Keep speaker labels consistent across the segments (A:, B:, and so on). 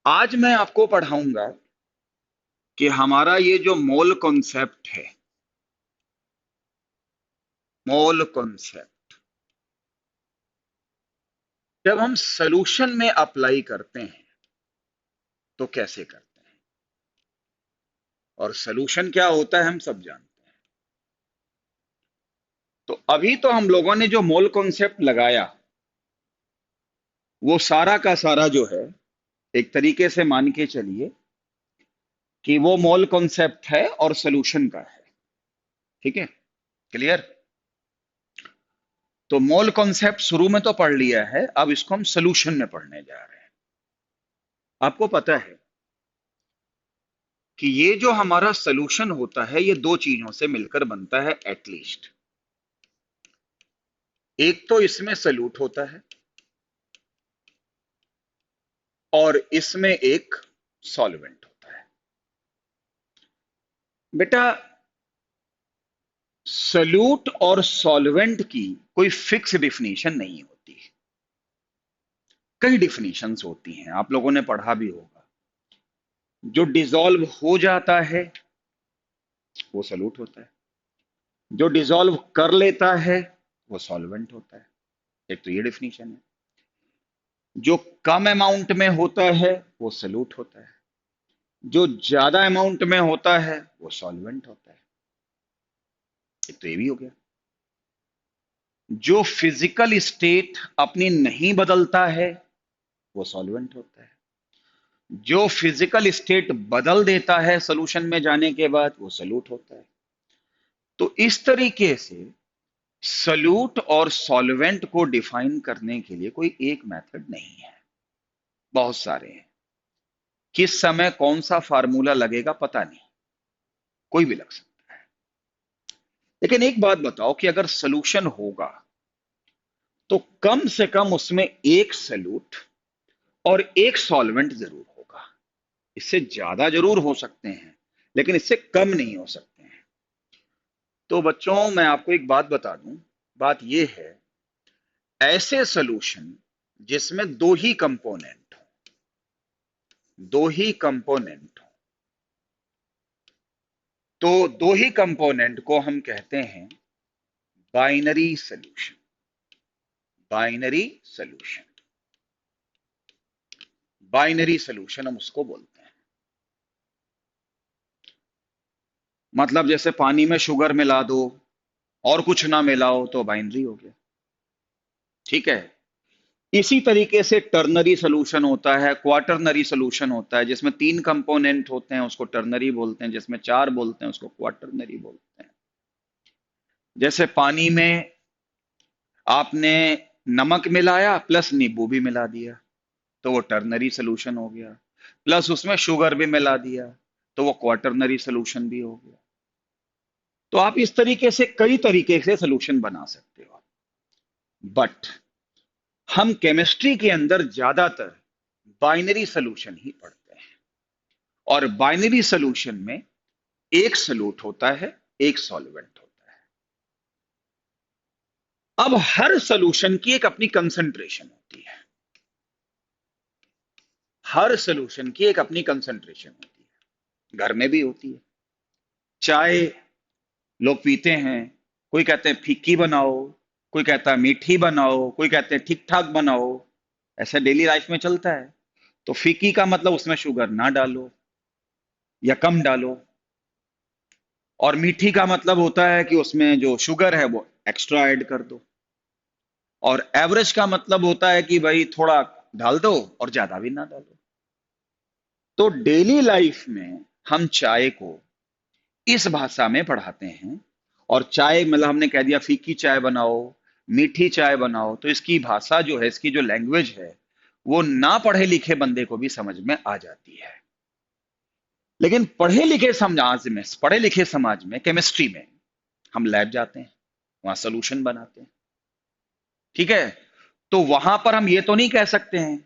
A: आज मैं आपको पढ़ाऊंगा कि हमारा ये जो मोल कॉन्सेप्ट है, मोल कॉन्सेप्ट जब हम सॉल्यूशन में अप्लाई करते हैं तो कैसे करते हैं, और सॉल्यूशन क्या होता है हम सब जानते हैं। तो अभी तो हम लोगों ने जो मोल कॉन्सेप्ट लगाया वो सारा का सारा जो है, एक तरीके से मान के चलिए कि वो मोल कॉन्सेप्ट है और सॉल्यूशन का है। ठीक है, क्लियर। तो मोल कॉन्सेप्ट शुरू में तो पढ़ लिया है, अब इसको हम सॉल्यूशन में पढ़ने जा रहे हैं। आपको पता है कि ये जो हमारा सॉल्यूशन होता है ये दो चीजों से मिलकर बनता है एटलीस्ट। एक तो इसमें सॉल्यूट होता है और इसमें एक सॉल्वेंट होता है। बेटा, सॉल्यूट और सॉल्वेंट की कोई फिक्स डिफिनीशन नहीं होती, कई डिफिनीशंस होती हैं, आप लोगों ने पढ़ा भी होगा। जो डिसॉल्व हो जाता है वो सॉल्यूट होता है, जो डिसॉल्व कर लेता है वो सॉल्वेंट होता है। एक तो ये डिफिनीशन है। जो कम अमाउंट में होता है वो सॉल्यूट होता है, जो ज्यादा अमाउंट में होता है वो सॉल्वेंट होता है। एक तो ये भी हो गया। जो फिजिकल स्टेट अपनी नहीं बदलता है वो सॉल्वेंट होता है, जो फिजिकल स्टेट बदल देता है सॉल्यूशन में जाने के बाद वो सॉल्यूट होता है। तो इस तरीके से सॉल्यूट और सॉल्वेंट को डिफाइन करने के लिए कोई एक मेथड नहीं है, बहुत सारे हैं। किस समय कौन सा फार्मूला लगेगा पता नहीं, कोई भी लग सकता है। लेकिन एक बात बताओ कि अगर सॉल्यूशन होगा तो कम से कम उसमें एक सॉल्यूट और एक सॉल्वेंट जरूर होगा। इससे ज्यादा जरूर हो सकते हैं लेकिन इससे कम नहीं हो सकते हैं। तो बच्चों, मैं आपको एक बात बता दूं। बात यह है, ऐसे सॉल्यूशन जिसमें दो ही कंपोनेंट हो, दो ही कंपोनेंट हो, तो दो ही कंपोनेंट को हम कहते हैं binary solution. Binary solution, binary solution हम उसको बोलते हैं। मतलब जैसे पानी में शुगर मिला दो और कुछ ना मिलाओ तो बाइनरी हो गया। ठीक है। इसी तरीके से टर्नरी सॉल्यूशन होता है, क्वाटरनरी सॉल्यूशन होता है। जिसमें तीन कंपोनेंट होते हैं उसको टर्नरी बोलते हैं, जिसमें चार बोलते हैं उसको क्वाटरनरी बोलते हैं। जैसे पानी में आपने नमक मिलाया प्लस नींबू भी मिला दिया तो वो टर्नरी सॉल्यूशन हो गया, प्लस उसमें शुगर भी मिला दिया तो वो क्वाटरनरी सॉल्यूशन भी हो गया। तो आप इस तरीके से कई तरीके से सॉल्यूशन बना सकते हो। बट हम केमिस्ट्री के अंदर ज्यादातर बाइनरी सॉल्यूशन ही पढ़ते हैं, और बाइनरी सॉल्यूशन में एक सॉल्यूट होता है, एक सॉल्वेंट होता है। अब हर सॉल्यूशन की एक अपनी कंसंट्रेशन होती है, हर सॉल्यूशन की एक अपनी कंसंट्रेशन होती है। घर में भी होती है। चाय लोग पीते हैं, कोई कहते हैं फीकी बनाओ, कोई कहता है मीठी बनाओ, कोई कहते हैं ठीक ठाक बनाओ। ऐसा डेली लाइफ में चलता है। तो फीकी का मतलब उसमें शुगर ना डालो या कम डालो, और मीठी का मतलब होता है कि उसमें जो शुगर है वो एक्स्ट्रा ऐड कर दो, और एवरेज का मतलब होता है कि भाई थोड़ा डाल दो और ज्यादा भी ना डालो। तो डेली लाइफ में हम चाय को इस भाषा में पढ़ाते हैं। और चाय मतलब हमने कह दिया फीकी चाय बनाओ, मीठी चाय बनाओ, तो इसकी भाषा जो है, इसकी जो लैंग्वेज है, वो ना पढ़े लिखे बंदे को भी समझ में आ जाती है। लेकिन पढ़े लिखे समाज में केमिस्ट्री में हम लैब जाते हैं, वहां सोल्यूशन बनाते हैं। ठीक है। तो वहां पर हम ये तो नहीं कह सकते हैं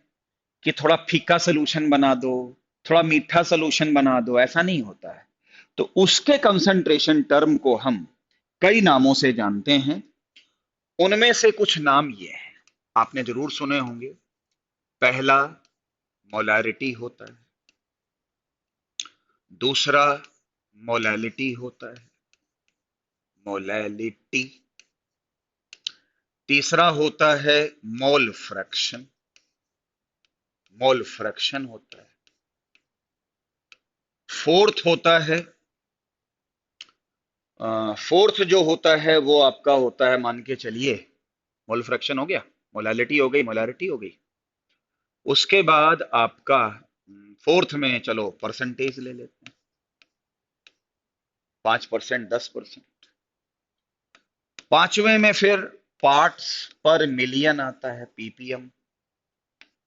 A: कि थोड़ा फीका सोल्यूशन बना दो, थोड़ा मीठा सोल्यूशन बना दो, ऐसा नहीं होता है। तो उसके कंसंट्रेशन टर्म को हम कई नामों से जानते हैं। उनमें से कुछ नाम ये हैं, आपने जरूर सुने होंगे। पहला मोलैरिटी होता है, दूसरा मोलैलिटी होता है, मोलैलिटी, तीसरा होता है मोल फ्रैक्शन, मोल फ्रैक्शन होता है, फोर्थ होता है फोर्थ जो होता है वो आपका होता है, मान के चलिए मोल फ्रैक्शन हो गया, मोलैलिटी हो गई, मोलैरिटी हो गई। उसके बाद आपका फोर्थ में चलो परसेंटेज ले लेते हैं, 5%, 10%। पांचवें में फिर पार्ट्स पर मिलियन आता है, पीपीएम,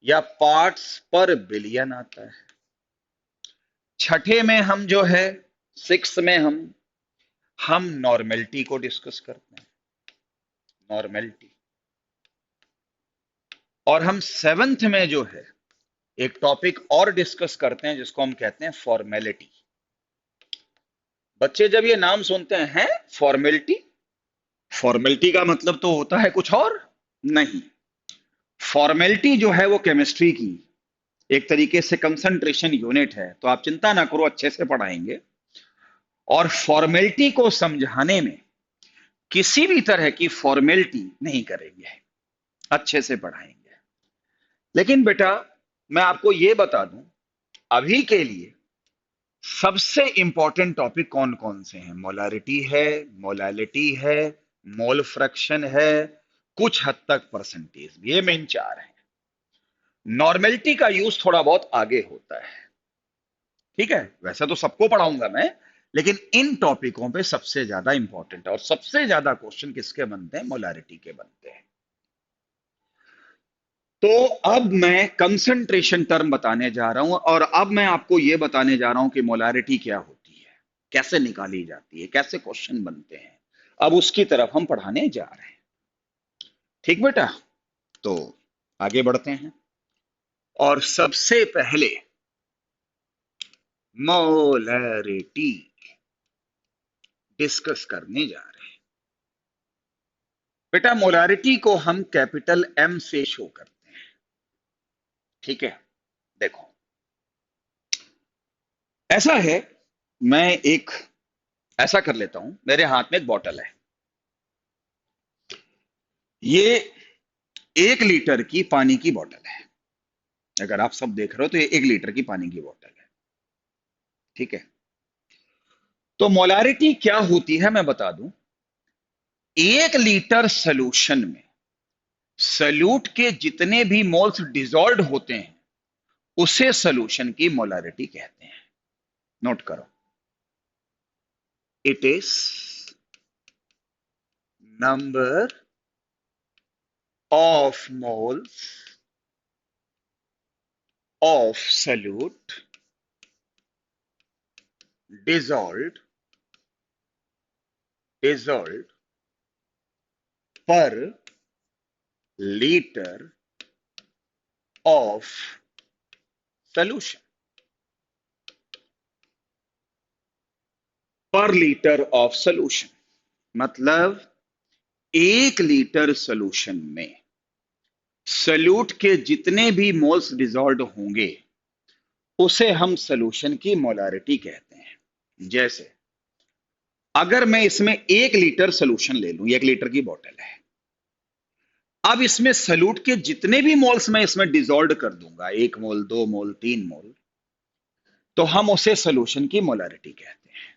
A: या पार्ट्स पर बिलियन आता है। छठे में हम जो है, सिक्स में हम नॉर्मेलिटी को डिस्कस करते हैं, नॉर्मेलिटी। और हम सेवेंथ में जो है एक टॉपिक और डिस्कस करते हैं जिसको हम कहते हैं फॉर्मेलिटी। बच्चे जब ये नाम सुनते हैं फॉर्मेलिटी, फॉर्मेलिटी का मतलब तो होता है कुछ और नहीं। फॉर्मेलिटी जो है वो केमिस्ट्री की एक तरीके से कंसंट्रेशन यूनिट है, तो आप चिंता ना करो, अच्छे से पढ़ाएंगे। और फॉर्मेलिटी को समझाने में किसी भी तरह की फॉर्मेलिटी नहीं करेंगे, अच्छे से पढ़ाएंगे। लेकिन बेटा मैं आपको यह बता दूं, अभी के लिए सबसे इंपॉर्टेंट टॉपिक कौन कौन से हैं? मोलैरिटी है, मोलैलिटी है, मोल फ्रैक्शन है, कुछ हद तक परसेंटेज भी, ये मेन चार है। नॉर्मेलिटी का यूज थोड़ा बहुत आगे होता है, ठीक है, वैसे तो सबको पढ़ाऊंगा मैं, लेकिन इन टॉपिकों पे सबसे ज्यादा इंपॉर्टेंट है। और सबसे ज्यादा क्वेश्चन किसके बनते हैं? मोलैरिटी के बनते हैं। तो अब मैं कंसंट्रेशन टर्म बताने जा रहा हूं, और अब मैं आपको यह बताने जा रहा हूं कि मोलैरिटी क्या होती है, कैसे निकाली जाती है, कैसे क्वेश्चन बनते हैं। अब उसकी तरफ हम पढ़ाने जा रहे हैं, ठीक बेटा? तो आगे बढ़ते हैं, और सबसे पहले मोलैरिटी डिस्कस करने जा रहे हैं। बेटा मोलैरिटी को हम कैपिटल एम से शो करते हैं, ठीक है? देखो ऐसा है, मैं एक ऐसा कर लेता हूं, मेरे हाथ में एक बॉटल है, ये 1 लीटर की पानी की बॉटल है। अगर आप सब देख रहे हो तो ये 1 लीटर की पानी की बॉटल है, ठीक है? तो मोलैरिटी क्या होती है मैं बता दूं। 1 लीटर सोल्यूशन में सल्यूट के जितने भी मोल्स डिसॉल्व होते हैं उसे सोल्यूशन की मोलैरिटी कहते हैं। नोट करो, it is number of moles of solute dissolved per liter of solution, पर लीटर ऑफ सोल्यूशन मतलब 1 लीटर सोल्यूशन में सल्यूट के जितने भी मोल्स डिसॉल्व होंगे उसे हम सोल्यूशन की मोलैरिटी कहते हैं। जैसे अगर मैं इसमें 1 लीटर सोल्यूशन ले लूं, 1 लीटर की बोतल है, अब इसमें सल्यूट के जितने भी मोल्स मैं इसमें डिसॉल्व कर दूंगा, 1 मोल, 2 मोल, 3 मोल, तो हम उसे सोल्यूशन की मोलैरिटी कहते हैं।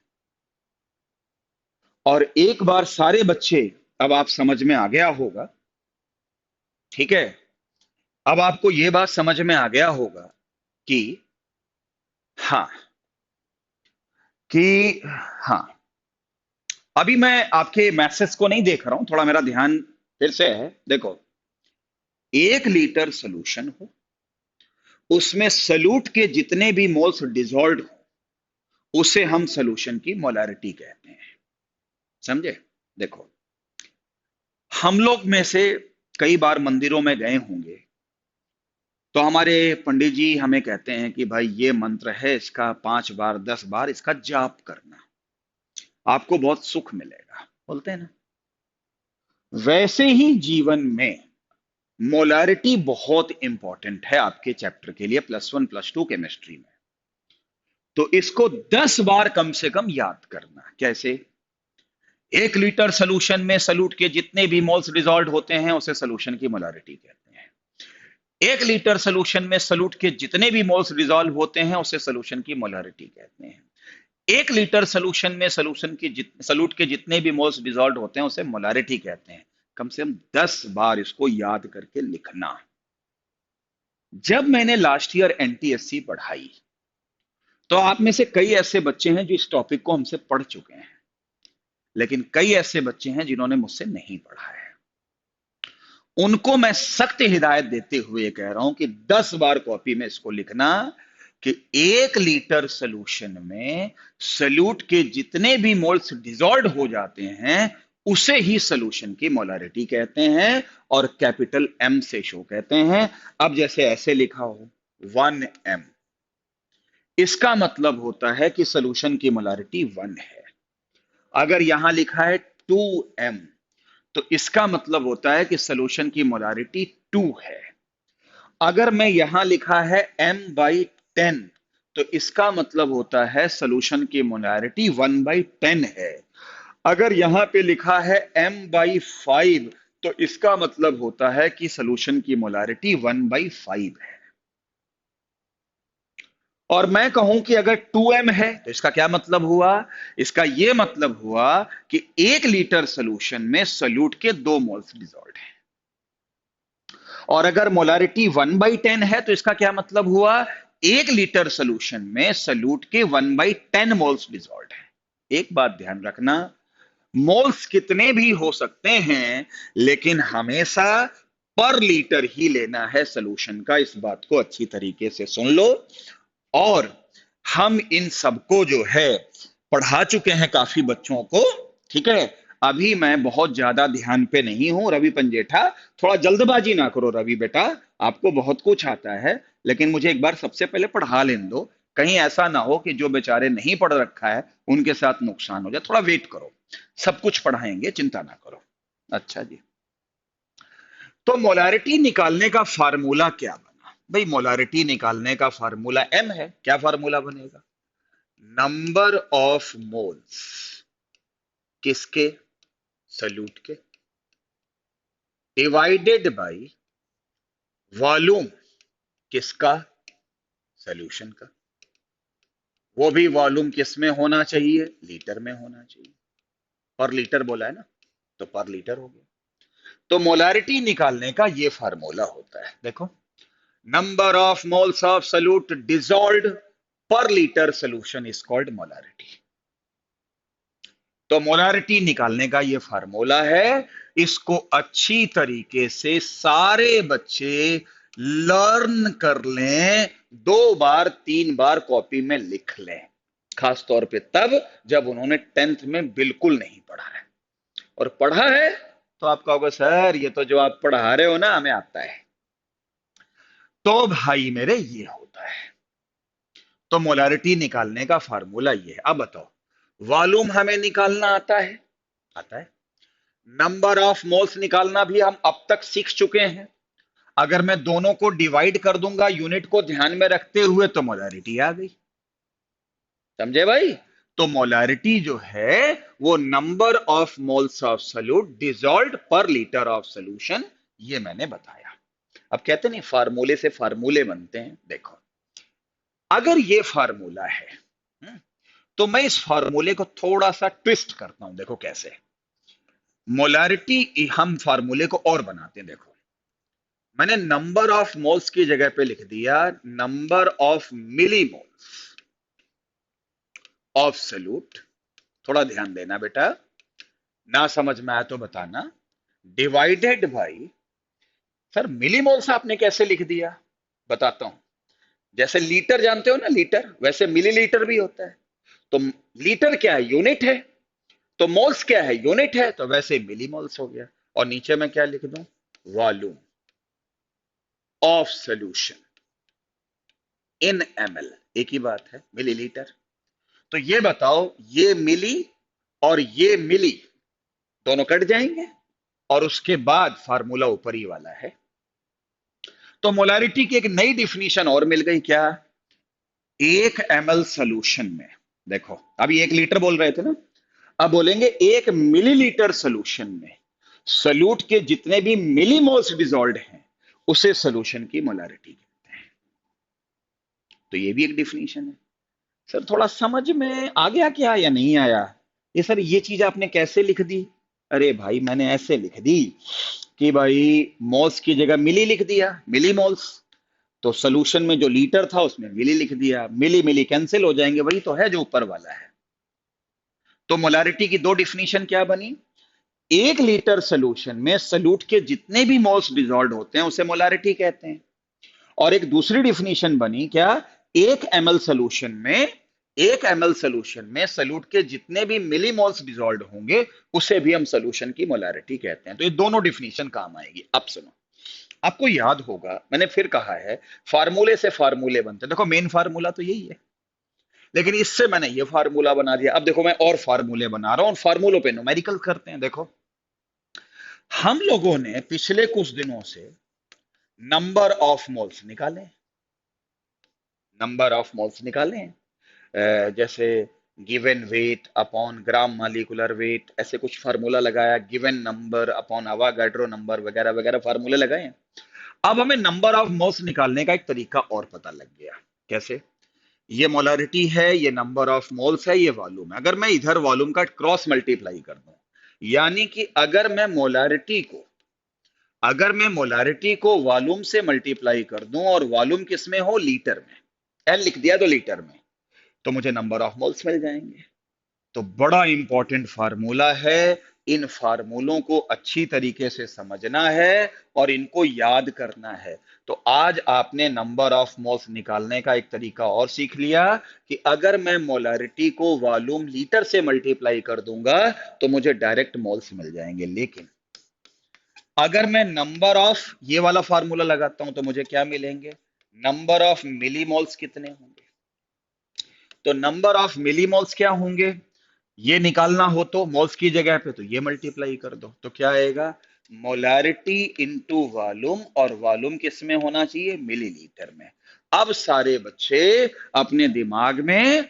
A: और एक बार सारे बच्चे, अब आप समझ में आ गया होगा, ठीक है? अब आपको यह बात समझ में आ गया होगा कि हाँ, कि हाँ, अभी मैं आपके मैसेज को नहीं देख रहा हूं, थोड़ा मेरा ध्यान फिर से है। देखो 1 लीटर सोल्यूशन हो, उसमें सल्यूट के जितने भी मोल्स डिसॉल्व हो उसे हम सोल्यूशन की मोलैरिटी कहते हैं, समझे? देखो हम लोग में से कई बार मंदिरों में गए होंगे, तो हमारे पंडित जी हमें कहते हैं कि भाई ये मंत्र है, इसका 5 बार 10 बार इसका जाप करना, आपको बहुत सुख मिलेगा, बोलते हैं ना। वैसे ही जीवन में मोलारिटी बहुत इंपॉर्टेंट है आपके चैप्टर के लिए, +1 +2 केमिस्ट्री में। तो इसको 10 बार कम से कम याद करना। कैसे? 1 लीटर सोल्यूशन में सॉल्यूट के जितने भी मोल्स डिसॉल्व होते हैं उसे सोल्यूशन की मोलारिटी कहते हैं। 1 लीटर सोल्यूशन में सॉल्यूट के जितने भी मोल्स डिसॉल्व होते हैं उसे सोल्यूशन की मोलारिटी कहते हैं। 1 लीटर सोल्यूशन में सॉल्यूट के जितने भी मोल्स डिसॉल्व होते हैं उसे मोलारिटी कहते हैं। कम से कम 10 बार इसको याद करके लिखना। जब मैंने लास्ट ईयर एनटीएससी पढ़ाई तो आप में से कई ऐसे बच्चे हैं जो इस टॉपिक को हमसे पढ़ चुके हैं, लेकिन कई ऐसे बच्चे हैं जिन्होंने मुझसे नहीं पढ़ा है। उनको मैं सख्त हिदायत देते हुए कह रहा हूं कि 10 बार कॉपी में इसको लिखना कि 1 लीटर सोल्यूशन में सॉल्यूट के जितने भी मोल्स डिसॉल्व हो जाते हैं उसे ही सोल्यूशन की मोलारिटी कहते हैं और कैपिटल एम से शो कहते हैं। अब जैसे ऐसे लिखा हो 1m, इसका मतलब होता है कि सोल्यूशन की मोलारिटी 1 है। अगर यहां लिखा है 2m तो इसका मतलब होता है कि सोल्यूशन की मोलारिटी 2 है। अगर मैं यहां लिखा है m/10 तो इसका मतलब होता है सोल्यूशन की मोलारिटी 1/10 है। अगर यहां पे लिखा है m/5 तो इसका मतलब होता है कि सोल्यूशन की मोलारिटी 1/5 है। और मैं कहूं कि अगर 2m है तो इसका क्या मतलब हुआ? इसका यह मतलब हुआ कि 1 लीटर सोल्यूशन में सॉल्यूट के 2 मोल्स डिसॉल्व हैं। और अगर मोलारिटी 1/10 है तो इसका क्या मतलब हुआ? 1 लीटर सोल्यूशन में सॉल्यूट के 1/10 मोल्स डिसॉल्व हैं। एक बात ध्यान रखना, मोल्स कितने भी हो सकते हैं लेकिन हमेशा पर लीटर ही लेना है सोल्यूशन का। इस बात को अच्छी तरीके से सुन लो। और हम इन सबको जो है पढ़ा चुके हैं काफी बच्चों को, ठीक है। अभी मैं बहुत ज्यादा ध्यान पे नहीं हूं। रवि पंजेठा, थोड़ा जल्दबाजी ना करो रवि बेटा, आपको बहुत कुछ आता है, लेकिन मुझे एक बार सबसे पहले पढ़ा लेने दो। कहीं ऐसा ना हो कि जो बेचारे नहीं पढ़ रखा है उनके साथ नुकसान हो जाए। थोड़ा वेट करो, सब कुछ पढ़ाएंगे, चिंता ना करो। अच्छा जी, तो मोलारिटी निकालने का फार्मूला क्या बना? भाई मोलारिटी निकालने का फार्मूला m है। क्या फार्मूला बनेगा? नंबर ऑफ मोल्स किसके? सॉल्यूट के, डिवाइडेड बाय वॉल्यूम किसका? सॉल्यूशन का। वो भी वॉल्यूम किस में होना चाहिए? लीटर में होना चाहिए। पर लीटर बोला है ना, तो पर लीटर हो गया। तो मोलारिटी निकालने का ये फार्मूला होता है। देखो, number of moles of solute dissolved per litre solution is called molarity. तो मोलारिटी निकालने का ये फार्मूला है। इसको अच्छी तरीके से सारे बच्चे लर्न कर लें, 2 बार 3 बार कॉपी में लिख लें, खास तौर पे तब जब उन्होंने 10th में बिल्कुल नहीं पढ़ा है। और पढ़ा है तो आप कहोगे सर ये तो जो आप पढ़ा रहे हो ना हमें आता है। तो भाई मेरे ये होता है। तो मोलारिटी निकालने का फार्मूला ये है। अब बताओ, वॉल्यूम हमें निकालना आता है? आता है। नंबर ऑफ मोल्स निकालना भी हम अब तक सीख चुके हैं। अगर मैं दोनों को डिवाइड कर दूंगा यूनिट को ध्यान में रखते हुए तो मोलारिटी आ गई। समझे भाई? तो मोलारिटी जो है वो number of moles of solute dissolved per litre of solution, ये मैंने बताया। अब कहते नहीं फार्मूले से फार्मूले बनते हैं। देखो, अगर ये फार्मूला है, तो मैं इस फार्मूले को थोड़ा सा ट्विस्ट करता हूं। देखो कैसे मोलारिटी हम फार्मूले को और बनाते हैं। देखो, मैंने नंबर ऑफ मोल्स की जगह पे लिख दिया number of millimoles of solute. थोड़ा ध्यान देना बेटा, ना समझ में आया तो बताना। Divided by, sir millimoles आपने कैसे लिख दिया? बताता हूं। जैसे लीटर जानते हो ना, लीटर, वैसे मिलीलीटर भी होता है। तो लीटर क्या है? यूनिट है। तो मोल्स क्या है? यूनिट है। तो वैसे मिली मोल्स हो गया। और नीचे मैं क्या लिख दूं? Volume of solution in ml। एक ही बात है, मिलीलीटर। तो ये बताओ, ये मिली और ये मिली दोनों कट जाएंगे और उसके बाद फार्मूला ऊपर ही वाला है। तो मोलारिटी की एक नई डिफिनीशन और मिल गई, क्या? 1 ml सोल्यूशन में, देखो अभी 1 लीटर बोल रहे थे ना, अब बोलेंगे 1 मिलीलीटर सोल्यूशन में सल्यूट के जितने भी मिलीमोल्स डिजॉल्व हैं उसे सोल्यूशन की मोलारिटी कहते हैं। तो ये भी एक डिफिनीशन है। सर थोड़ा समझ में आ गया क्या या नहीं आया? ये सर ये चीज आपने कैसे लिख दी? अरे भाई मैंने ऐसे लिख दी कि भाई मोल्स की जगह मिली लिख दिया, मिली मोल्स। तो सोल्यूशन में जो लीटर था उसमें मिली लिख दिया, मिली मिली कैंसिल हो जाएंगे, वही तो है जो ऊपर वाला है। तो मोलारिटी की दो डिफिनीशन क्या बनी? 1 लीटर सोल्यूशन में सल्यूट के जितने भी मोल्स डिजॉल्व होते हैं उसे मोलारिटी कहते हैं। और एक दूसरी डिफिनीशन बनी क्या? 1 ml सोल्यूशन में, 1 ml सोल्यूशन में सल्यूट के जितने भी मिलीमोल्स डिजॉल्व होंगे उसे भी हम सोल्यूशन की मोलारिटी कहते हैं। तो ये दोनों डिफिनीशन काम आएगी। अब सुनो, आपको याद होगा मैंने फिर कहा है, फार्मूले से फार्मूले बनते हैं। देखो मेन फार्मूला तो यही है, लेकिन इससे मैंने ये फार्मूला बना दिया। अब देखो मैं और फार्मूले बना रहा हूं, फार्मूलों पे न्यूमेरिकल करते हैं। देखो हम लोगों ने पिछले कुछ दिनों से नंबर ऑफ मोल्स निकाले, नंबर ऑफ मोल्स निकाले हैं। जैसे given weight upon gram molecular weight, ऐसे कुछ फार्मूला लगाया, given number upon Avogadro number वगैरह वगैरह फार्मूले लगाए हैं। अब हमें नंबर ऑफ मोल्स निकालने का एक तरीका और पता लग गया। कैसे? ये मोलारिटी है, ये नंबर ऑफ मोल्स है, ये वॉल्यूम है। अगर मैं इधर वॉल्यूम का क्रॉस मल्टीप्लाई कर दूं, यानी कि अगर मैं मोलारिटी को वॉल्यूम से मल्टीप्लाई कर दूं और वॉल्यूम किस में हो? लीटर में, एल लिख दिया तो लीटर में, तो मुझे नंबर ऑफ मोल्स मिल जाएंगे। तो बड़ा इंपॉर्टेंट फार्मूला है, इन फार्मूलों को अच्छी तरीके से समझना है और इनको याद करना है। तो आज आपने नंबर ऑफ मोल्स निकालने का एक तरीका और सीख लिया कि अगर मैं मोलारिटी को वॉल्यूम लीटर से मल्टीप्लाई कर दूंगा तो मुझे डायरेक्ट मोल्स मिल जाएंगे। लेकिन अगर मैं नंबर ऑफ ये वाला फार्मूला लगाता हूं तो मुझे क्या मिलेंगे? नंबर ऑफ मिलीमोल्स कितने होंगे? तो नंबर ऑफ मिलीमोल्स क्या होंगे ये निकालना हो तो मोल्स की जगह पे तो ये मल्टीप्लाई कर दो, तो क्या आएगा? मोलारिटी इंटू वॉल्यूम, और वॉल्यूम किस में होना चाहिए? मिलीलीटर में। अब सारे बच्चे अपने दिमाग में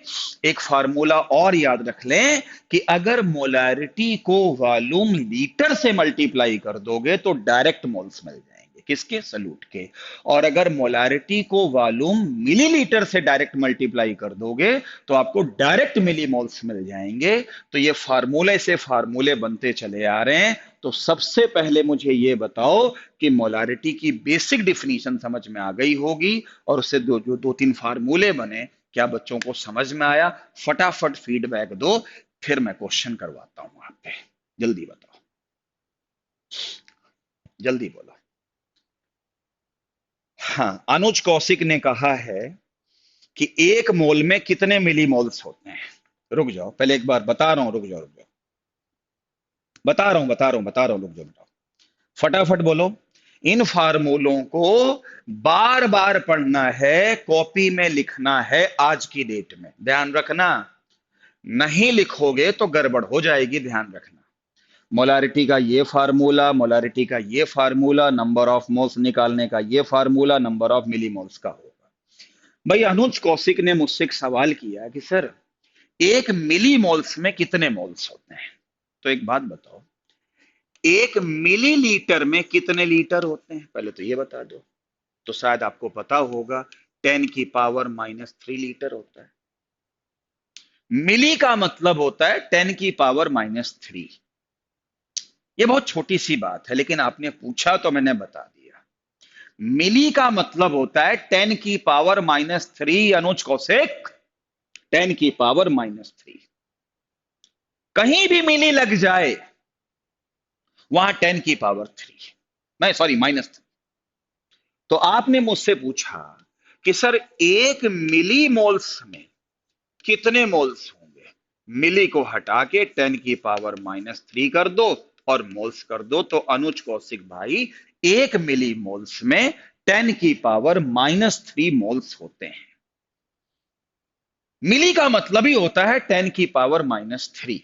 A: एक फार्मूला और याद रख लें कि अगर मोलारिटी को वॉल्यूम लीटर से मल्टीप्लाई कर दोगे तो डायरेक्ट मोल्स मिल जाएंगे। किसके? सल्यूट के। और अगर मोलारिटी को वॉल्यूम मिलीलीटर से डायरेक्ट मल्टीप्लाई कर दोगे तो आपको डायरेक्ट मिलीमोल्स मिल जाएंगे। तो ये फार्मूले से फार्मूले बनते चले आ रहे हैं। तो सबसे पहले मुझे ये बताओ कि मोलारिटी की बेसिक डिफिनीशन समझ में आ गई होगी, और उससे जो दो तीन फार्मूले बने, क्या बच्चों को समझ में आया? फटाफट फीडबैक दो, फिर मैं क्वेश्चन करवाता हूं आप पे। जल्दी बताओ, जल्दी बोलो। हाँ, अनुज कौशिक ने कहा है कि 1 मोल में कितने मिलीमोल्स होते हैं? रुक जाओ, पहले एक बार बता रहा हूं, रुक जाओ रुक जाओ, बता रहा हूं, रुक जाओ बताओ, फटाफट बोलो। इन फार्मूलों को बार बार पढ़ना है, कॉपी में लिखना है, आज की डेट में ध्यान रखना। नहीं लिखोगे तो गड़बड़ हो जाएगी, ध्यान रखना। मोलारिटी का ये फार्मूला, मोलारिटी का ये फार्मूला, नंबर ऑफ मोल्स निकालने का ये फार्मूला, नंबर ऑफ मिलीमोल्स का होगा। भाई अनुज कौशिक ने मुझसे एक सवाल किया कि सर 1 मिलीमोल्स में कितने मोल्स होते हैं? तो एक बात बताओ, 1 मिलीलीटर में कितने लीटर होते हैं? पहले तो ये बता दो। तो शायद आपको पता होगा 10⁻³ लीटर होता है। मिली का मतलब होता है 10⁻³ ये बहुत छोटी सी बात है, लेकिन आपने पूछा तो मैंने बता दिया। मिली का मतलब होता है 10⁻³ अनुज कौशिक, 10⁻³ कहीं भी मिली लग जाए वहां 10⁻³ नहीं, सॉरी -3। तो आपने मुझसे पूछा कि सर 1 मिलीमोल्स में कितने मोल्स होंगे? मिली को हटा के 10⁻³ कर दो और मोल्स कर दो। तो अनुज कौशिक भाई 1 मिलीमोल्स में 10⁻³ मोल्स होते हैं। मिली का मतलब ही होता है 10⁻³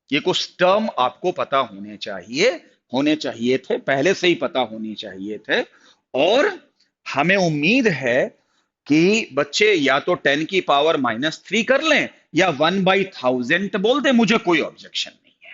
A: ये कुछ टर्म आपको पता होने चाहिए थे, पहले से ही पता होनी चाहिए थे। और हमें उम्मीद है कि बच्चे या तो 10⁻³ कर लें या 1/1000 बोल दें, मुझे कोई ऑब्जेक्शन नहीं है।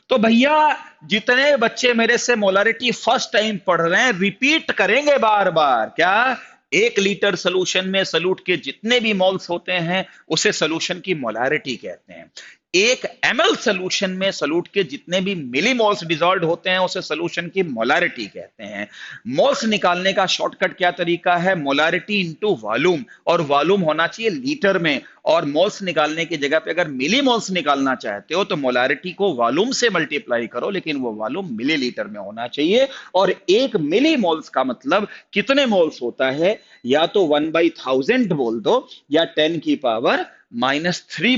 A: तो भैया जितने बच्चे मेरे से मोलारिटी फर्स्ट टाइम पढ़ रहे हैं रिपीट करेंगे बार बार, क्या 1 लीटर सोल्यूशन में सॉल्यूट के जितने भी मोल्स होते हैं उसे सोल्यूशन की मोलारिटी कहते हैं। 1 ml सोल्यूशन में सॉल्यूट के जितने भी मिली मोल्स डिजॉल्व होते हैं उसे सोल्यूशन की मोलारिटी कहते हैं। मोल्स निकालने का शॉर्टकट क्या तरीका है? मोलारिटी इंटू वॉल्यूम, और वॉल्यूम होना चाहिए लीटर में, और मोल्स निकालने की जगह पे अगर मिली मोल्स निकालना चाहते हो तो मोलारिटी को वॉल्यूम से मल्टीप्लाई करो, लेकिन वो वॉल्यूम मिलीलीटर में होना चाहिए। और 1 मिली मोल्स का मतलब कितने मोल्स होता है? या तो 1/1000 बोल दो या 10⁻³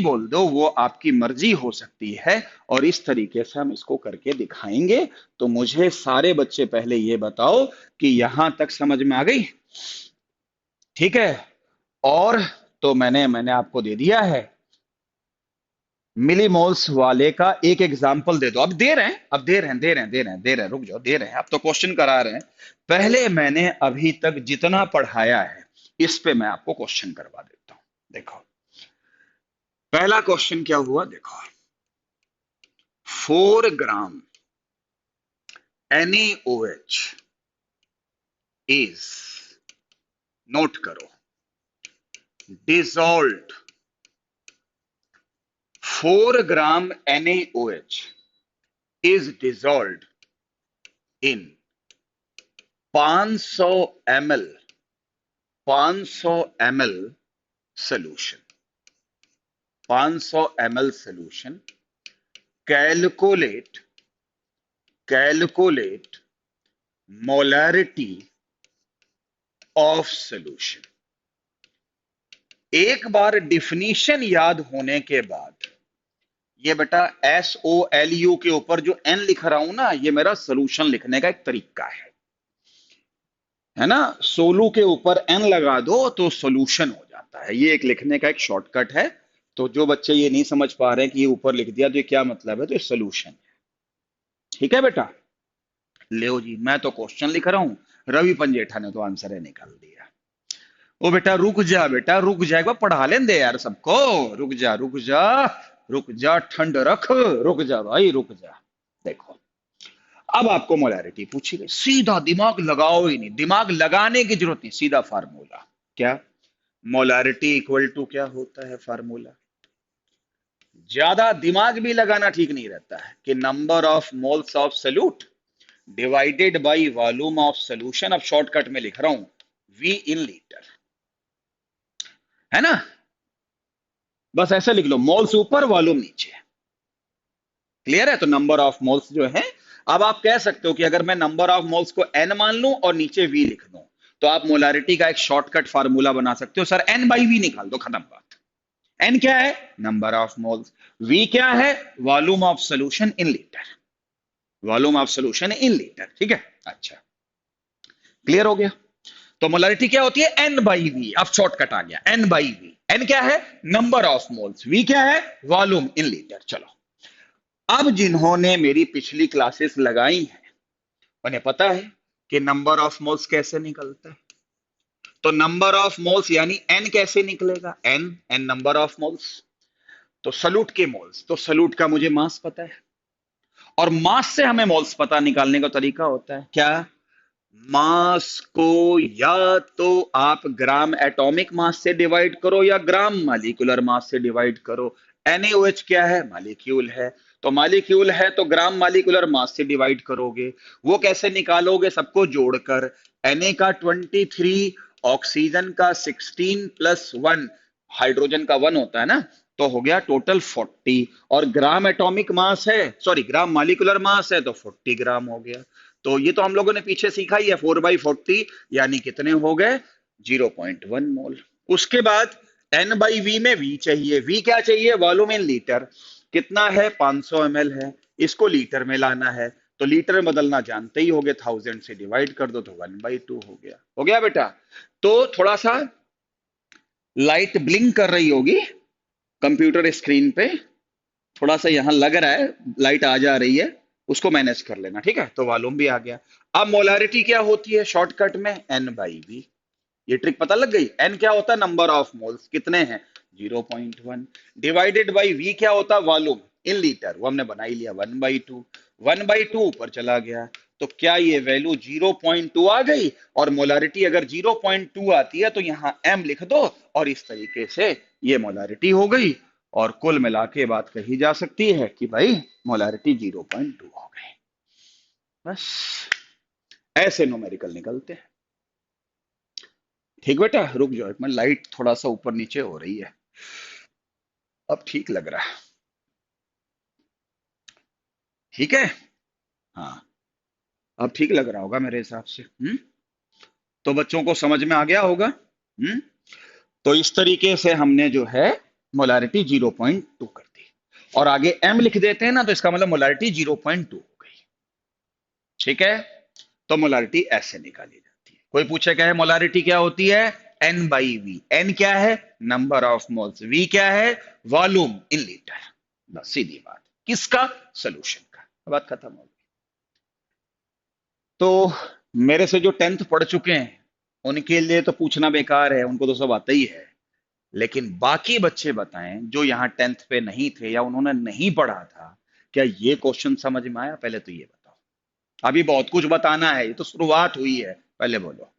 A: बोल दो, वो आपकी मर्जी हो सकती है। और इस तरीके से हम इसको करके दिखाएंगे। तो मुझे सारे बच्चे पहले ये बताओ कि यहां तक समझ में आ गई? ठीक है। और तो मैंने आपको दे दिया है मिलीमोल्स वाले का एक एग्जाम्पल दे दो। अब दे रहे हैं, अब दे रहे हैं, रुक जाओ, दे रहे हैं, अब तो क्वेश्चन करा रहे हैं। पहले मैंने अभी तक जितना पढ़ाया है इस पे मैं आपको क्वेश्चन करवा देता हूं। देखो पहला क्वेश्चन क्या हुआ, देखो 4 ग्राम NaOH इज, नोट करो, dissolved 4 gram NaOH is dissolved in 500 ml 500 ml solution। 500 ml solution, calculate molarity of solution। एक बार डिफिनीशन याद होने के बाद ये बेटा SOLU के ऊपर जो N लिख रहा हूं ना, ये मेरा सोल्यूशन लिखने का एक तरीका है ना। सोलू के ऊपर N लगा दो तो सोल्यूशन हो जाता है, ये एक लिखने का एक शॉर्टकट है। तो जो बच्चे ये नहीं समझ पा रहे हैं कि ये ऊपर लिख दिया तो ये क्या मतलब है, तो ये सोल्यूशन है। ठीक है बेटा, ले जी, मैं तो क्वेश्चन लिख रहा हूं, रवि पंजेठा ने तो आंसर है निकाल दिया। ओ बेटा रुक जा, बेटा रुक जा, एक बार पढ़ा लें दे यार सबको, रुक जा रुक जा रुक जा, ठंड रख, रुक जा भाई रुक जा। देखो अब आपको मोलैरिटी पूछी गई, सीधा दिमाग लगाओ ही नहीं, दिमाग लगाने की जरूरत नहीं, सीधा फार्मूला क्या, मोलैरिटी इक्वल टू क्या होता है फार्मूला। ज्यादा दिमाग भी लगाना ठीक नहीं रहता है कि number of moles of solute divided by volume of solution. अब शॉर्टकट में लिख रहा हूं V इन लीटर, है ना, बस ऐसे लिख लो, मोल्स ऊपर वॉल्यूम नीचे। क्लियर है? तो नंबर ऑफ मोल्स जो है, अब आप कह सकते हो कि अगर मैं नंबर ऑफ मोल्स को N मान लूं और नीचे V लिख दूं तो आप मोलारिटी का एक शॉर्टकट फार्मूला बना सकते हो, सर N/V निकाल दो, खत्म बात। N क्या है? Number of moles. V क्या है? Volume of solution in litre, volume of solution in litre. ठीक है, अच्छा क्लियर हो गया। तो मोलारिटी क्या होती है? N/V। अब शॉर्टकट आ गया, N/V। N क्या है? Number of moles. V क्या है? Volume in litre. चलो अब जिन्होंने मेरी पिछली क्लासेस लगाई हैं उन्हें पता है कि नंबर ऑफ मोल्स कैसे निकलता है। तो नंबर ऑफ मोल्स यानी N कैसे निकलेगा? N नंबर ऑफ मोल्स, तो सॉल्यूट के मोल्स, तो सॉल्यूट का मुझे मास पता है, और मास से हमें मोल्स पता निकालने का तरीका होता है क्या? मास को या तो आप ग्राम एटॉमिक मास से डिवाइड करो या ग्राम मॉलिक्यूलर मास से डिवाइड करो। NaOH क्या है? मॉलिक्यूल है, तो मॉलिक्यूल है तो ग्राम मॉलिक्यूलर मास से डिवाइड करोगे। वो कैसे निकालोगे? सबको जोड़कर, Na का 23, ऑक्सीजन का 16 प्लस 1, हाइड्रोजन का 1 होता है ना, तो हो गया टोटल 40। और ग्राम एटॉमिक मास है, सॉरी ग्राम मॉलिक्यूलर मास है तो 40 ग्राम हो गया। तो ये तो हम लोगों ने पीछे सीखा ही है, 4/40 यानी कितने हो गए? 0.1 मोल। उसके बाद N/V में V चाहिए। V क्या चाहिए? Volume in litre. कितना है? 500 ml है, इसको लीटर में लाना है, तो लीटर में बदलना जानते ही होगे, 1000 से डिवाइड कर दो तो 1/2 हो गया। हो गया बेटा? तो थोड़ा सा लाइट ब्लिंक कर रही होगी कंप्यूटर स्क्रीन पे, थोड़ा सा यहां लग रहा है लाइट आ जा रही है, उसको मैनेज कर लेना, ठीक है। तो वॉल्यूम भी आ गया। अब मोलारिटी क्या होती है शॉर्टकट में, एन बाई वी। ये ट्रिक पता लग गई। एन क्या होता है, नंबर ऑफ मोल्स, कितने हैं 0.1, डिवाइडेड बाई वी क्या होता है, वॉल्यूम इन लीटर, वो हमने बना ही लिया 1/2। 1/2 ऊपर चला गया, तो क्या ये वैल्यू 0.2 आ गई। और मोलारिटी अगर 0.2 आती है तो यहां एम लिख दो, और इस तरीके से ये मोलारिटी हो गई। और कुल मिला के बात कही जा सकती है कि भाई मोलारिटी 0.2 हो गई। बस ऐसे न्यूमेरिकल निकलते हैं। ठीक बेटा, रुक जाओ, मैं लाइट थोड़ा सा ऊपर नीचे हो रही है, अब ठीक लग रहा है। ठीक है, हाँ, अब ठीक लग रहा होगा मेरे हिसाब से। तो बच्चों को समझ में आ गया होगा। तो इस तरीके से हमने जो है मोलारिटी 0.2 कर दी, और आगे m लिख देते हैं ना, तो इसका मतलब मोलारिटी 0.2 हो गई। ठीक है, तो मोलारिटी ऐसे निकाली जाती है। कोई पूछे क्या है मोलारिटी क्या होती है, n बाई वी। n क्या है, नंबर ऑफ मोल्स, v क्या है, वॉल्यूम इन लीटर। बस सीधी बात, किसका, सोल्यूशन का, बात खत्म हो गई। तो मेरे से जो 10th पढ़ चुके हैं उनके लिए तो पूछना बेकार है, उनको तो सब आता ही है। लेकिन बाकी बच्चे बताएं जो यहाँ 10th पे नहीं थे या उन्होंने नहीं पढ़ा था, क्या ये क्वेश्चन समझ में आया, पहले तो ये बताओ। अभी बहुत कुछ बताना है, ये तो शुरुआत हुई है, पहले बोलो।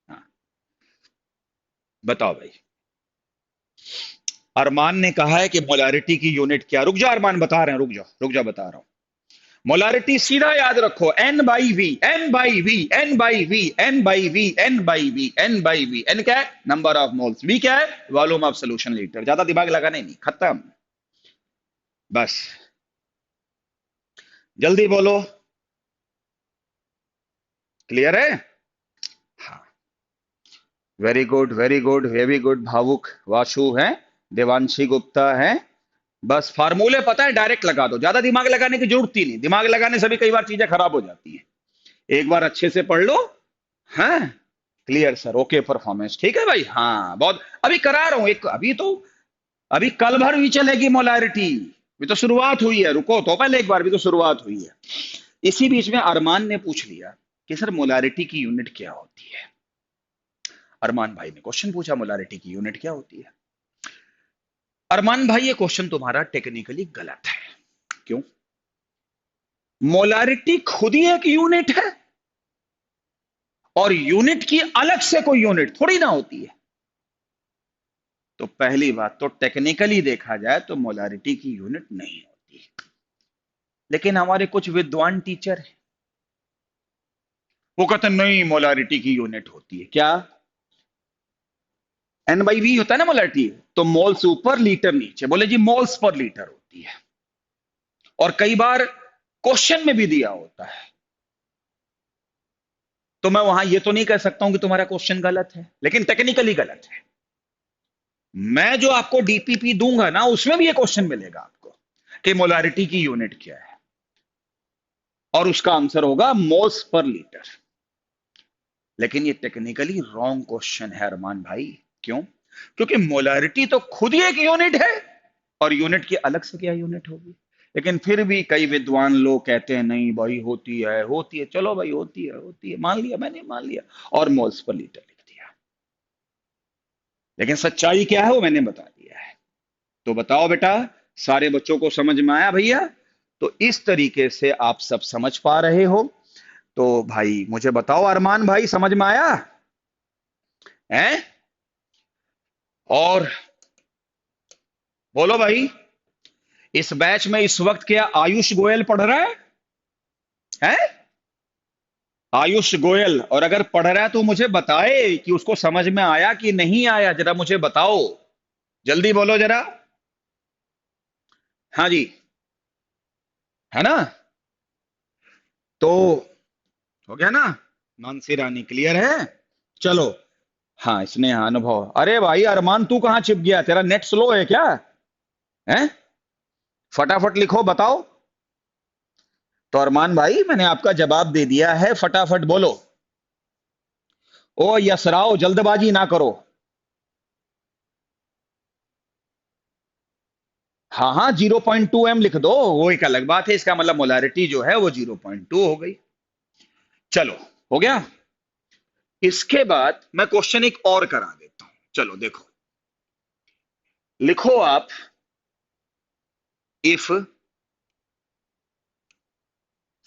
A: हाँ, बताओ भाई। अरमान ने कहा है कि मोलारिटी की यूनिट क्या, रुक जाओ अरमान बता रहे हैं, रुक जाओ रुक जाओ, बता रहा हूं। मोलारिटी सीधा याद रखो, N by V, N by V, N by V, N by V, N by V, N by V. N क्या है, नंबर ऑफ मोल्स, वी क्या है, वॉल्यूम ऑफ सोल्यूशन लीटर। ज्यादा दिमाग लगाना ही नहीं, खत्म, बस जल्दी बोलो। क्लियर है, हाँ, very good very good very good. भावुक वाशु है, देवांशी गुप्ता है। बस फार्मूले पता है, डायरेक्ट लगा दो, ज्यादा दिमाग लगाने की जरूरत ही नहीं। दिमाग लगाने से भी कई बार चीजें खराब हो जाती हैं। एक बार अच्छे से पढ़ लो। हाँ, क्लियर सर, ओके परफॉर्मेंस, ठीक है भाई। हाँ, बहुत अभी करा रहा हूं एक, अभी तो अभी कल भर भी चलेगी मोलारिटी, अभी तो शुरुआत हुई है। रुको तो पहले एक बार, भी तो शुरुआत हुई है। इसी बीच में अरमान ने पूछ लिया कि सर मोलारिटी की यूनिट क्या होती है। अरमान भाई ने क्वेश्चन पूछा मोलारिटी की यूनिट क्या होती है। अरमान भाई ये क्वेश्चन तुम्हारा टेक्निकली गलत है। क्यों, मोलारिटी खुद ही एक यूनिट है, और यूनिट की अलग से कोई यूनिट थोड़ी ना होती है। तो पहली बात तो टेक्निकली देखा जाए तो मोलारिटी की यूनिट नहीं होती। लेकिन हमारे कुछ विद्वान टीचर हैं, वो कहते हैं नहीं मोलारिटी की यूनिट होती है। क्या, एन बाई वी होता है ना मोलारिटी, तो मोल्स ऊपर लीटर नीचे, बोले जी मोल्स पर लीटर होती है। और कई बार क्वेश्चन में भी दिया होता है, तो मैं वहां ये तो नहीं कह सकता हूं कि तुम्हारा क्वेश्चन गलत है, लेकिन टेक्निकली गलत है। मैं जो आपको डीपीपी दूंगा ना, उसमें भी ये क्वेश्चन मिलेगा आपको कि मोलारिटी की यूनिट क्या है, और उसका आंसर होगा मोल्स पर लीटर। लेकिन ये टेक्निकली रॉन्ग क्वेश्चन है अरमान भाई। क्यों, क्योंकि मोलारिटी तो खुद ही एक यूनिट है, और यूनिट की अलग से क्या यूनिट होगी। लेकिन फिर भी कई विद्वान लोग कहते हैं नहीं भाई होती है होती है, चलो भाई होती है, मान लिया, मैंने मान लिया, और मोल्स पर लीटर लिख दिया। लेकिन सच्चाई क्या है वो मैंने बता दिया है। तो बताओ बेटा, सारे बच्चों को समझ में आया भैया। तो इस तरीके से आप सब समझ पा रहे हो। तो भाई मुझे बताओ अरमान भाई, समझ में आया है? और बोलो भाई, इस बैच में इस वक्त क्या आयुष गोयल पढ़ रहा है? हैं? आयुष गोयल, और अगर पढ़ रहा है तो मुझे बताए कि उसको समझ में आया कि नहीं आया, जरा मुझे बताओ, जल्दी बोलो जरा। हाँ जी, है ना? तो हो गया ना, मानसी रानी क्लियर है? चलो, हाँ स्नेहा अनुभव। अरे भाई अरमान तू कहाँ छिप गया, तेरा नेट स्लो है क्या? हैं, फटाफट लिखो बताओ। तो अरमान भाई मैंने आपका जवाब दे दिया है, फटाफट बोलो। ओ यसराओ, जल्दबाजी, ना करो। हाँ हाँ, 0.2 m लिख दो, वो एक अलग बात है, इसका मतलब मोलारिटी जो है वो 0.2 हो गई। चलो, हो गया। इसके बाद मैं क्वेश्चन एक और करा देता हूं, चलो देखो, लिखो आप, if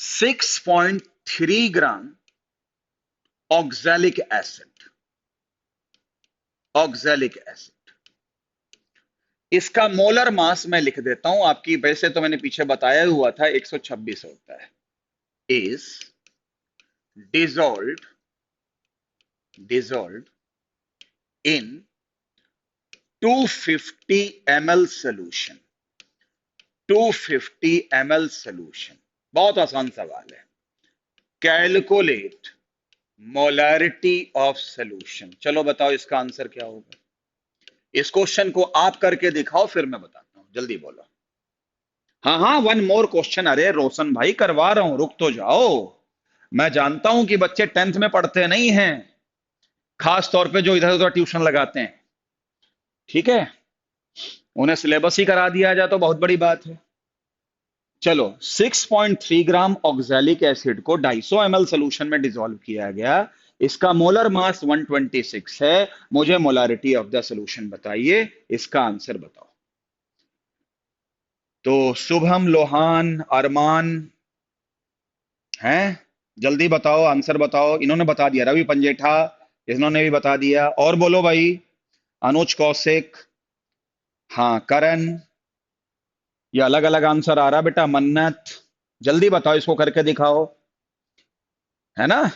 A: 6.3 gram oxalic acid, oxalic acid, इसका मोलर मास मैं लिख देता हूं आपकी, वैसे तो मैंने पीछे बताया हुआ था 126 होता है, is dissolved dissolved in 250 ml solution, 250 ml solution। बहुत आसान सवाल है, कैलकुलेट मोलैरिटी ऑफ सॉल्यूशन। चलो बताओ इसका आंसर क्या होगा। इस क्वेश्चन को आप करके दिखाओ, फिर मैं बताता हूं, जल्दी बोलो। हाँ हाँ, वन मोर क्वेश्चन। अरे रोशन भाई, करवा रहा हूं, रुक तो जाओ। मैं जानता हूं कि बच्चे 10th में पढ़ते नहीं हैं, खास तौर पे जो इधर उधर ट्यूशन लगाते हैं, ठीक है, उन्हें सिलेबस ही करा दिया जाए तो बहुत बड़ी बात है। चलो, 6.3 ग्राम ऑक्सैलिक एसिड को 250 ml सोल्यूशन में डिसॉल्व किया गया, इसका मोलर मास 126 है, मुझे मोलारिटी ऑफ द सोल्यूशन बताइए, इसका आंसर बताओ। तो शुभम, लोहान, अरमान हैं, जल्दी बताओ, आंसर बताओ। इन्होंने बता दिया, रवि पंजेठा, इन्होंने भी बता दिया, और बोलो भाई, अनुज कौशिक, हाँ करण, ये अलग अलग आंसर आ रहा बेटा, मन्नत, जल्दी बताओ, इसको करके दिखाओ, है ना।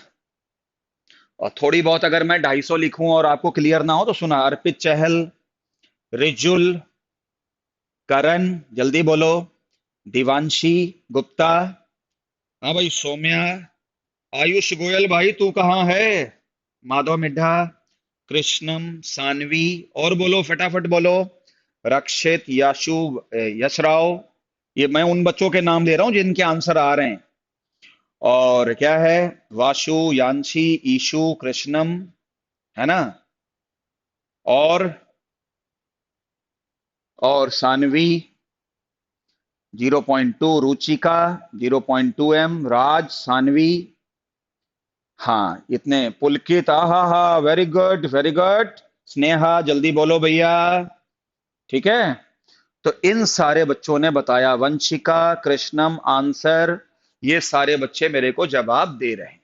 A: और थोड़ी बहुत अगर मैं 250 लिखूं और आपको क्लियर ना हो तो सुना, अर्पित चहल, रिजुल, करण, जल्दी बोलो, दिवांशी गुप्ता, हाँ भाई सौम्या, आयुष गोयल भाई तू कहाँ है, माधव मिड्ढा, कृष्णम, सानवी, और बोलो फटाफट बोलो, रक्षित, याशु, यशराव, ये मैं उन बच्चों के नाम ले रहा हूं जिनके आंसर आ रहे हैं। और क्या है, वाशु, यांशी, ईशु, कृष्णम, है ना, और सानवी 0.2, रुचिका 0.2 m, राज, सानवी, हाँ इतने, पुलकित, हा हा, very good very good, Sneha जल्दी बोलो भैया, ठीक है। तो इन सारे बच्चों ने बताया, वंशिका, कृष्णम, आंसर, ये सारे बच्चे मेरे को जवाब दे रहे हैं।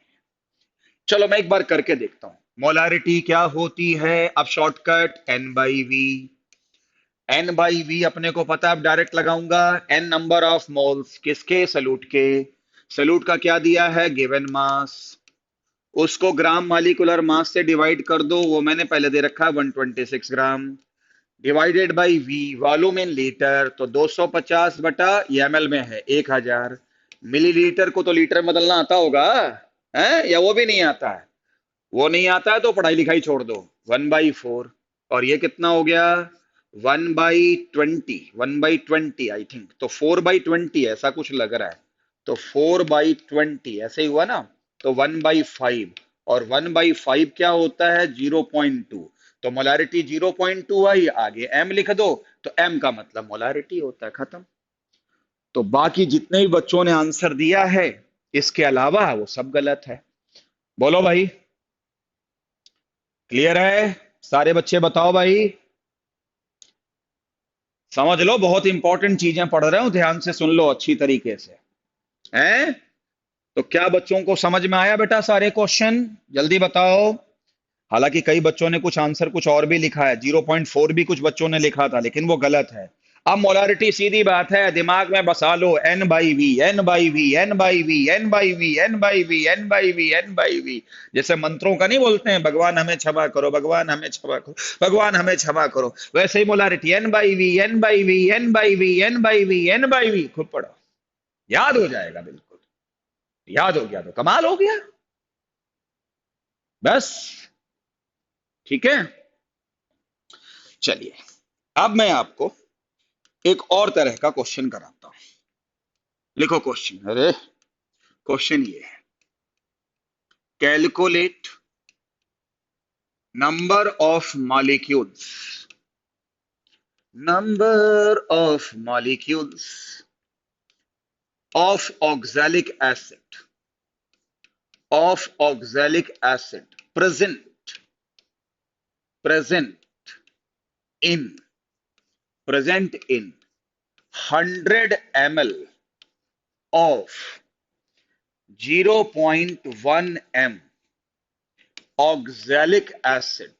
A: चलो मैं एक बार करके देखता हूं, मोलारिटी क्या होती है। अब shortcut N by V, N by V अपने को पता है, अब डायरेक्ट लगाऊंगा, N नंबर ऑफ मोल्स किसके, सल्यूट के, सल्यूट का क्या दिया है, गिवन मास, उसको ग्राम मालिकुलर मास से डिवाइड कर दो, वो मैंने पहले दे रखा है 126 gram, divided by V, volume in litre, तो 250 बटा, ये ml में है 1000, मिलीलीटर को तो लीटर में बदलना आता होगा, है या वो भी नहीं आता है, वो नहीं आता है तो पढ़ाई लिखाई छोड़ दो, 1/4, और ये कितना हो गया, 1/20, 1/20 आई थिंक, तो 4/20 ऐसा कुछ लग रहा है, तो 4/20 ऐसे ही हुआ ना, तो 1/5, और 1/5 क्या होता है, 0.2, तो मोलारिटी 0.2 आई, आगे m लिख दो, तो m का मतलब मोलारिटी होता है, खत्म। तो बाकी जितने भी बच्चों ने आंसर दिया है इसके अलावा वो सब गलत है। बोलो भाई, क्लियर है, सारे बच्चे बताओ भाई, समझ लो, बहुत इंपॉर्टेंट चीजें पढ़ रहे हो, ध्यान से सुन लो अच्छी तरीके से, हैं। तो क्या बच्चों को समझ में आया बेटा सारे क्वेश्चन, जल्दी बताओ। हालांकि कई बच्चों ने कुछ आंसर कुछ और भी लिखा है, 0.4 भी कुछ बच्चों ने लिखा था, लेकिन वो गलत है। अब मोलारिटी सीधी बात है, दिमाग में बसा लो, N by V, N by V, N by V, N by V, N by V, N by V, N by V, जैसे मंत्रों का नहीं बोलते हैं, भगवान हमें क्षमा करो, भगवान हमें क्षमा करो, भगवान हमें क्षमा करो, वैसे ही molarity N by V, N by V, N by V, N by V, N by V, खूब पढ़ो, याद हो जाएगा बिल्कुल, याद हो गया तो कमाल हो गया, बस, ठीक है। चलिए, अब मैं आपको एक और तरह का क्वेश्चन कराता हूं, लिखो क्वेश्चन, अरे क्वेश्चन ये है, calculate number of molecules number of molecules of oxalic acid present in present in 100 ml of 0.1 m oxalic acid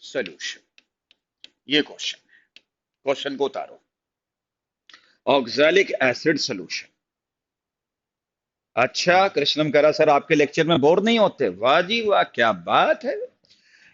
A: solution। ये क्वेश्चन को उतारो। Oxalic acid solution. अच्छा, कृष्णम करा सर आपके लेक्चर में बोर नहीं होते? वाह जी वाह, क्या बात है।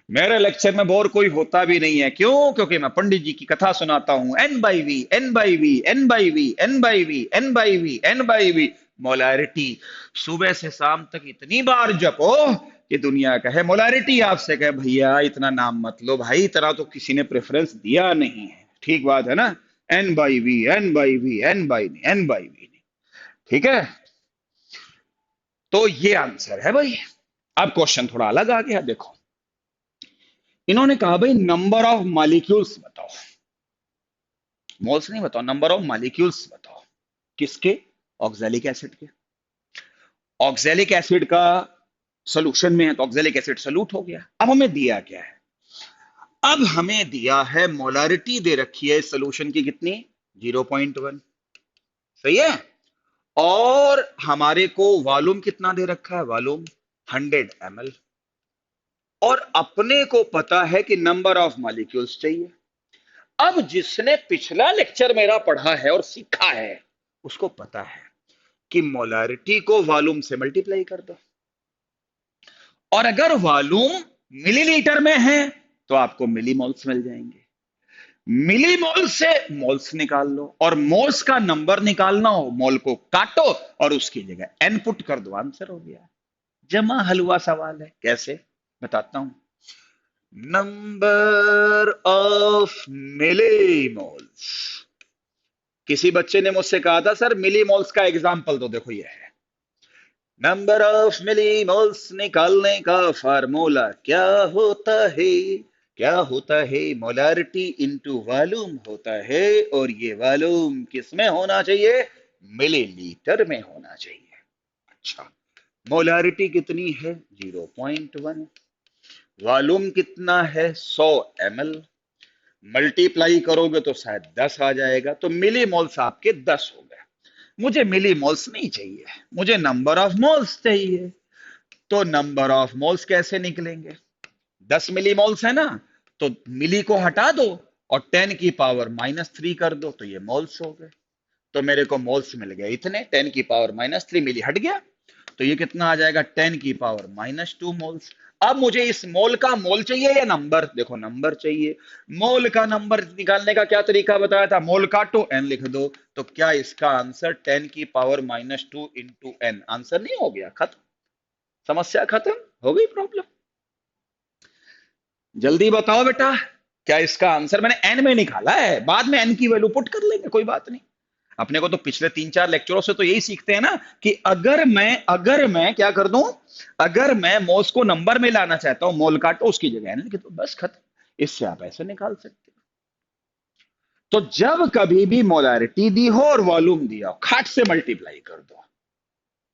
A: मेरे लेक्चर में बोर कोई होता भी नहीं है। क्यों? क्योंकि मैं पंडित जी की कथा सुनाता हूं। N by V, N by V, N by V, N by V, N by V, N by V. Molarity सुबह से शाम तक इतनी बार जपो कि दुनिया कहे, मोलारिटी आपसे कहे भैया इतना नाम मत लो भाई, इतना तो किसी ने प्रेफरेंस दिया नहीं है। ठीक बात है ना? N by V, N by V, N by V, N by V. ठीक है, तो ये आंसर है भाई। अब क्वेश्चन थोड़ा अलग आ गया। देखो, इन्होंने कहा भाई नंबर ऑफ मॉलिक्यूल्स बताओ, मोल्स नहीं बताओ, नंबर ऑफ मॉलिक्यूल्स बताओ। किसके? ऑक्सैलिक एसिड के। ऑक्सैलिक एसिड का सोल्यूशन में है तो ऑक्सैलिक एसिड सोल्यूट हो गया। अब हमें दिया क्या है? अब हमें दिया है मोलारिटी दे रखी है इस सोल्यूशन की, कितनी? 0.1। सही है। और हमारे को वॉल्यूम कितना दे रखा है? Volume 100 ml। और अपने को पता है कि नंबर ऑफ मॉलिक्यूल्स चाहिए। अब जिसने पिछला लेक्चर मेरा पढ़ा है और सीखा है, उसको पता है कि मोलारिटी को वॉल्यूम से मल्टीप्लाई कर दो, और अगर वॉल्यूम मिलीलीटर में है तो आपको मिलीमोल्स मिल जाएंगे। मिलीमोल से मोल्स निकाल लो, और मोल्स का नंबर निकालना हो, मोल को काटो और उसकी जगह एन पुट कर दो, आंसर हो गया। जमा हलवा सवाल है। कैसे? बताता हूं। Number of millimoles. किसी बच्चे ने मुझसे कहा था सर मिलीमोल्स का एग्जाम्पल दो। देखो ये है, नंबर ऑफ मिलीमोल्स निकालने का फार्मूला क्या होता है? क्या होता है? मोलारिटी इंटू वॉल्यूम होता है, और ये वॉल्यूम किस में होना चाहिए? मिलीलीटर में होना चाहिए। अच्छा, मोलारिटी कितनी है? 0.1। वॉल्यूम कितना है? 100 ml। मल्टीप्लाई करोगे तो शायद 10 आ जाएगा, तो मिली मोल्स आपके 10 हो गए। मुझे मिली मोल्स नहीं चाहिए, मुझे नंबर ऑफ मोल्स चाहिए। तो नंबर ऑफ मोल्स कैसे निकलेंगे? 10 मिली मोल्स है ना, तो मिली को हटा दो और 10 की पावर -3 कर दो, तो ये मोल्स हो गए। तो मेरे को मोल्स मिल गए इतने, 10 की पावर -3, मिली हट गया, तो ये कितना आ जाएगा? 10 की पावर -2 मोल्स। अब मुझे इस मोल का मोल चाहिए या नंबर? देखो नंबर चाहिए। मोल का नंबर निकालने का क्या तरीका बताया था? मोल काटो, एन लिख दो। तो क्या इसका आंसर 10 की पावर -2 इंटू एन आंसर नहीं हो गया? खत्म, समस्या खत्म हो गई, प्रॉब्लम। जल्दी बताओ बेटा, क्या इसका आंसर? मैंने एन में निकाला है, बाद में एन की वैल्यू पुट कर लेंगे, कोई बात नहीं। अपने को तो पिछले 3-4 लेक्चरों से तो यही सीखते हैं ना कि अगर मैं क्या कर दूं, अगर मैं मोल्स को नंबर में लाना चाहता हूं, मोल काटो उसकी जगह एन लिख दो, बस खत्म। इससे आप ऐसे निकाल सकते हो। तो जब कभी भी मोलारिटी दी हो और वॉल्यूम दिया हो, खाट से मल्टीप्लाई कर दो,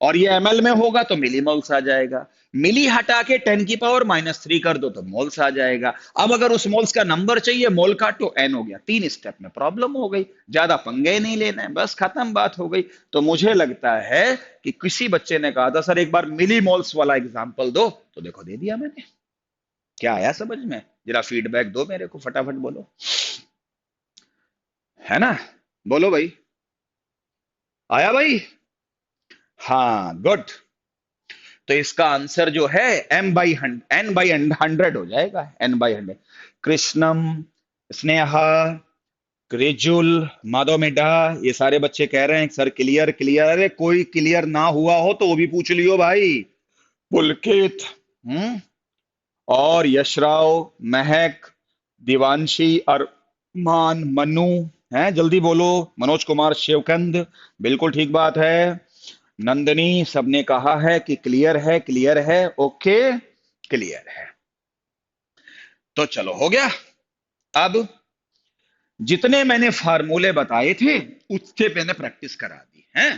A: और ये एमएल में होगा तो मिली मोल्स आ जाएगा। मिली हटा के 10 की पावर -3 कर दो तो मोल्स आ जाएगा। अब अगर उस मोल्स का नंबर चाहिए, मोल काटो, एन हो गया। 3 स्टेप में प्रॉब्लम हो गई, ज्यादा पंगे नहीं लेने, बस खत्म, बात हो गई। तो मुझे लगता है कि किसी बच्चे ने कहा था सर एक बार मिली मोल्स वाला एग्जाम्पल दो, तो देखो दे दिया मैंने। क्या आया समझ में? जरा फीडबैक दो मेरे को, फटाफट बोलो, है ना? बोलो भाई, आया भाई? हाँ, गुड। तो इसका आंसर जो है n/100 हो जाएगा, n/100। कृष्णम, स्नेहा, क्रिजुल, माधव, ये सारे बच्चे कह रहे हैं सर क्लियर क्लियर। अरे कोई क्लियर ना हुआ हो तो वो भी पूछ लियो भाई। पुलकित, और यशराव, महक, दिवांशी, अरमान, मनु, हैं जल्दी बोलो। मनोज कुमार, शिवकंद, बिल्कुल ठीक बात है। नंदनी, सबने कहा है कि क्लियर है, क्लियर है, ओके, क्लियर है। तो चलो, हो गया। अब जितने मैंने फार्मूले बताए थे उससे मैंने प्रैक्टिस करा दी है।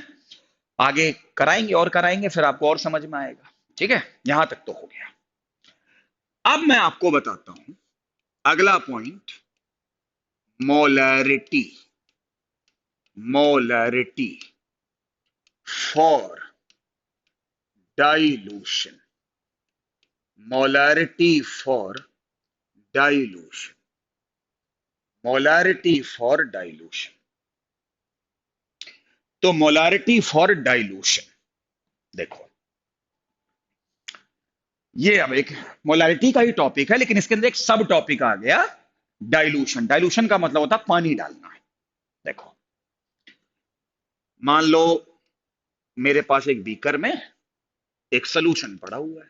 A: आगे कराएंगे और कराएंगे, फिर आपको और समझ में आएगा। ठीक है, यहां तक तो हो गया। अब मैं आपको बताता हूं अगला point, molarity. Molarity for dilution. Molarity for dilution. Molarity for dilution. तो मोलैरिटी फॉर डाइल्यूशन देखो, ये अब एक मोलैरिटी का ही टॉपिक है, लेकिन इसके अंदर एक सब टॉपिक आ गया, डाइल्यूशन। डाइल्यूशन का मतलब होता है पानी डालना। देखो, मान लो मेरे पास एक बीकर में एक सोल्यूशन पड़ा हुआ है,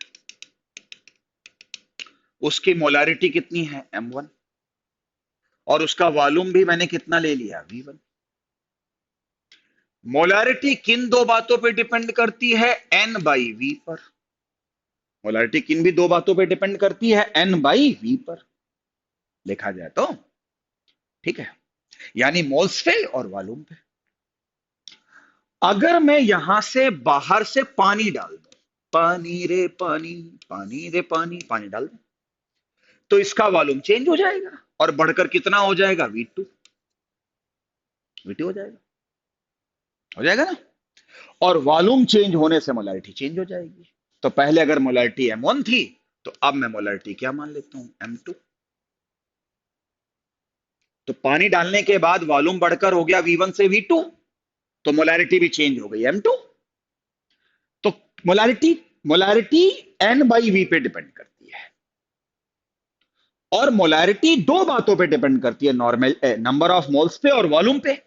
A: उसकी मोलैरिटी कितनी है m1, और उसका वॉल्यूम भी मैंने कितना ले लिया v1। मोलैरिटी किन दो बातों पे डिपेंड करती है, n बाई वी पर। मोलैरिटी किन भी दो बातों पे डिपेंड करती है, n बाई वी पर लिखा जाए तो। ठीक है, यानी मोल्स पे और वॉल्यूम पे। अगर मैं यहां से बाहर से पानी डाल दूं, पानी रे पानी, पानी रे पानी, पानी डाल दूं, तो इसका वॉल्यूम चेंज हो जाएगा और बढ़कर कितना हो जाएगा, V2। V2 हो जाएगा ना। और वॉल्यूम चेंज होने से मोलैरिटी चेंज हो जाएगी। तो पहले अगर मोलैरिटी m1 थी, तो अब मैं मोलैरिटी क्या मान लेता हूं, m2। तो पानी डालने के बाद वॉल्यूम बढ़कर हो गया V1 से V2, तो मोलैरिटी भी चेंज हो गई m2। तो molarity molarity n by V पे डिपेंड करती है, और मोलैरिटी दो बातों पे डिपेंड करती है, नॉर्मल नंबर ऑफ मोल्स पे और वॉल्यूम पे।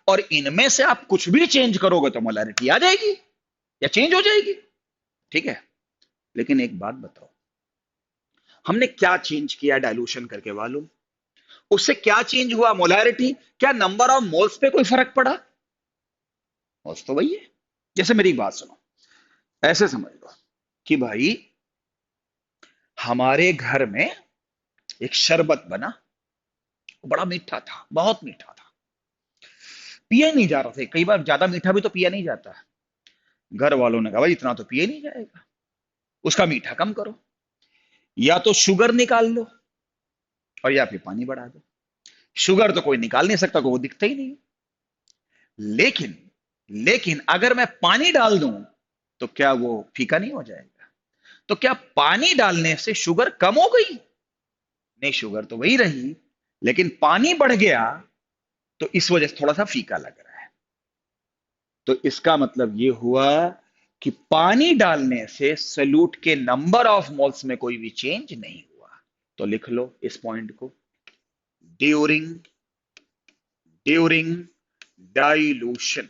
A: और इनमें से आप कुछ भी चेंज करोगे तो मोलैरिटी आ जाएगी या चेंज हो जाएगी। ठीक है, लेकिन एक बात बताओ, हमने क्या चेंज किया डाइल्यूशन करके, वॉल्यूम। उससे क्या चेंज हुआ, मोलैरिटी। क्या नंबर ऑफ मोल्स पे कोई फर्क पड़ा, मोल्स तो वही है। जैसे मेरी एक बात सुनो, ऐसे समझ लो कि भाई हमारे घर में एक शरबत बना, वो बड़ा मीठा था, बहुत मीठा था, पिया ही नहीं जा रहा था। कई बार ज्यादा मीठा भी तो पिया नहीं जाता। घर वालों ने कहा भाई इतना तो पिया नहीं जाएगा, उसका मीठा कम करो, या तो शुगर निकाल लो और या फिर पानी बढ़ा दो। शुगर तो कोई निकाल नहीं सकता, को वो दिखता ही नहीं। लेकिन लेकिन अगर मैं पानी डाल दूं तो क्या वो फीका नहीं हो जाएगा। तो क्या पानी डालने से शुगर कम हो गई, नहीं, शुगर तो वही रही, लेकिन पानी बढ़ गया तो इस वजह से थोड़ा सा फीका लग रहा है। तो इसका मतलब ये हुआ कि पानी डालने से सल्यूट के नंबर ऑफ मोल्स में कोई भी चेंज नहीं हुआ। तो लिख लो इस पॉइंट को, during during dilution.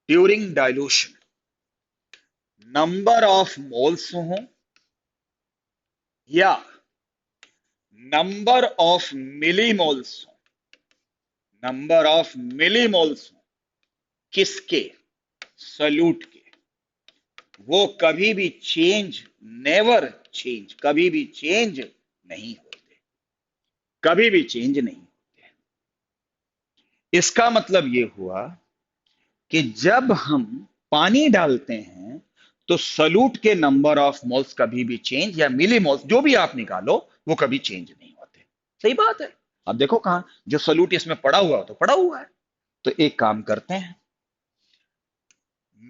A: During dilution number of moles हो या नंबर ऑफ मिलीमोल्स हो, नंबर ऑफ मिलीमोल्स हो, किसके, सल्यूट के, वो कभी भी चेंज, नेवर चेंज, कभी भी चेंज नहीं होते, कभी भी चेंज नहीं होते। इसका मतलब ये हुआ कि जब हम पानी डालते हैं तो सल्यूट के नंबर ऑफ मोल्स कभी भी चेंज, या मिली मोल्स जो भी आप निकालो, वो कभी चेंज नहीं होते। सही बात है। अब देखो कहां जो सल्यूट इसमें पड़ा हुआ तो पड़ा हुआ है। तो एक काम करते हैं,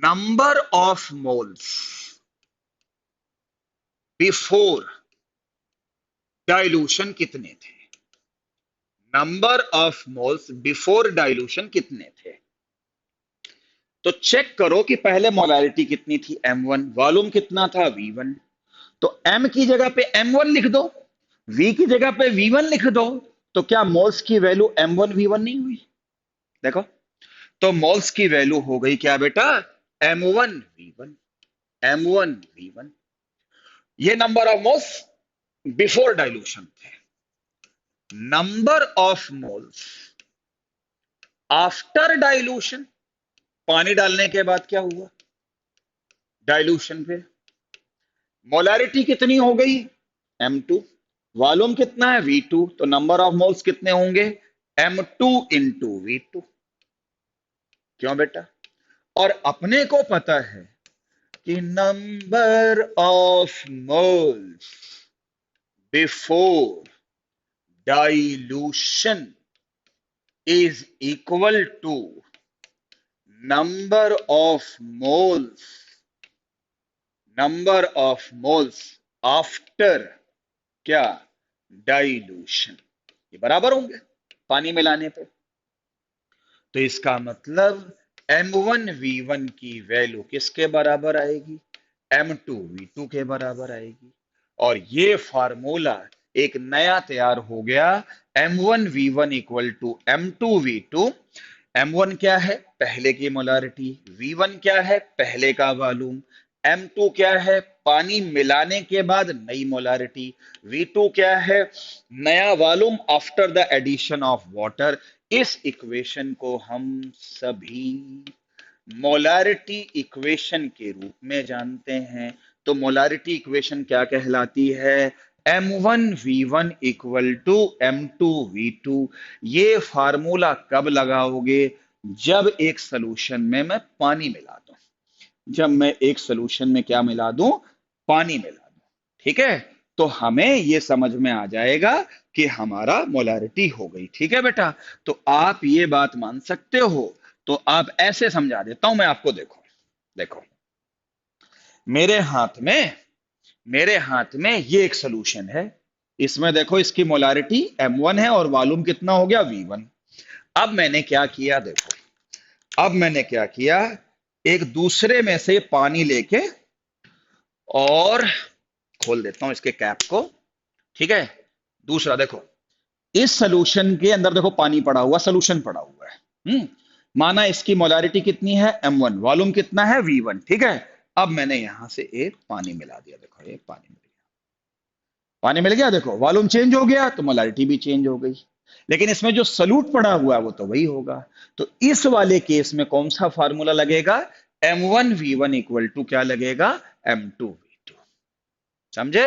A: number of moles before dilution कितने थे, number of moles before dilution कितने थे। तो चेक करो कि पहले मोलैरिटी कितनी थी, m1, वॉल्यूम कितना था, v1। तो m की जगह पे m1 लिख दो, v की जगह पे v1 लिख दो। तो क्या मोल्स की वैल्यू m1 v1 नहीं हुई, देखो। तो मोल्स की वैल्यू हो गई क्या बेटा, m1 v1, m1 v1। ये number of moles before dilution थे। Number of moles after dilution, पानी डालने के बाद क्या हुआ, डाइल्यूशन पे मोलैरिटी कितनी हो गई, m2। वॉल्यूम कितना है V2, तो नंबर ऑफ मोल्स कितने होंगे M2 इंटू V2। क्यों बेटा? और अपने को पता है कि number of moles before dilution is equal to number of moles number of moles after क्या डाइल्यूशन, ये बराबर होंगे पानी मिलाने पे। तो इसका मतलब M1V1 की वैल्यू किसके बराबर आएगी? M2V2 के बराबर आएगी। और ये फार्मूला एक नया तैयार हो गया, M1V1 equal to M2V2। M1 क्या है? पहले की मोलारिटी। V1 क्या है? पहले का वॉल्यूम। M2 क्या है? पानी मिलाने के बाद नई मोलारिटी। V2 क्या है? नया volume after the addition of water. इस इक्वेशन को हम सभी मोलारिटी इक्वेशन के रूप में जानते हैं। तो मोलारिटी इक्वेशन क्या कहलाती है? M1V1 equal to M2V2। ये फार्मूला कब लगाओगे? जब एक सोल्यूशन में मैं पानी मिला दूं। जब मैं एक सोल्यूशन में क्या मिला दूं? पानी मिला दूं। ठीक है, तो हमें ये समझ में आ जाएगा कि हमारा मोलारिटी हो गई। ठीक है बेटा, तो आप ये बात मान सकते हो। तो आप ऐसे समझा देता हूं मैं आपको। देखो देखो, मेरे हाथ में मेरे हाथ में ये एक सोल्यूशन है। इसमें देखो, इसकी मोलारिटी M1 है और वॉल्यूम कितना हो गया? V1। अब मैंने क्या किया? देखो, अब मैंने क्या किया, एक दूसरे में से पानी लेके और खोल देता हूं इसके कैप को। ठीक है, दूसरा देखो, इस सोल्यूशन के अंदर देखो पानी पड़ा हुआ, सोल्यूशन पड़ा हुआ है। माना इसकी मोलारिटी कितनी है? M1। वॉल्यूम कितना है? V1। ठीक है, अब मैंने यहां से एक पानी मिला दिया। देखो, एक पानी मिल गया। पानी मिल गया, देखो वॉल्यूम चेंज हो गया तो मोलारिटी भी चेंज हो गई। लेकिन इसमें जो सल्यूट पड़ा हुआ है वो तो वही होगा। तो इस वाले केस में कौन सा फार्मूला लगेगा? M1V1 इक्वल टू क्या लगेगा? M2V2। समझे?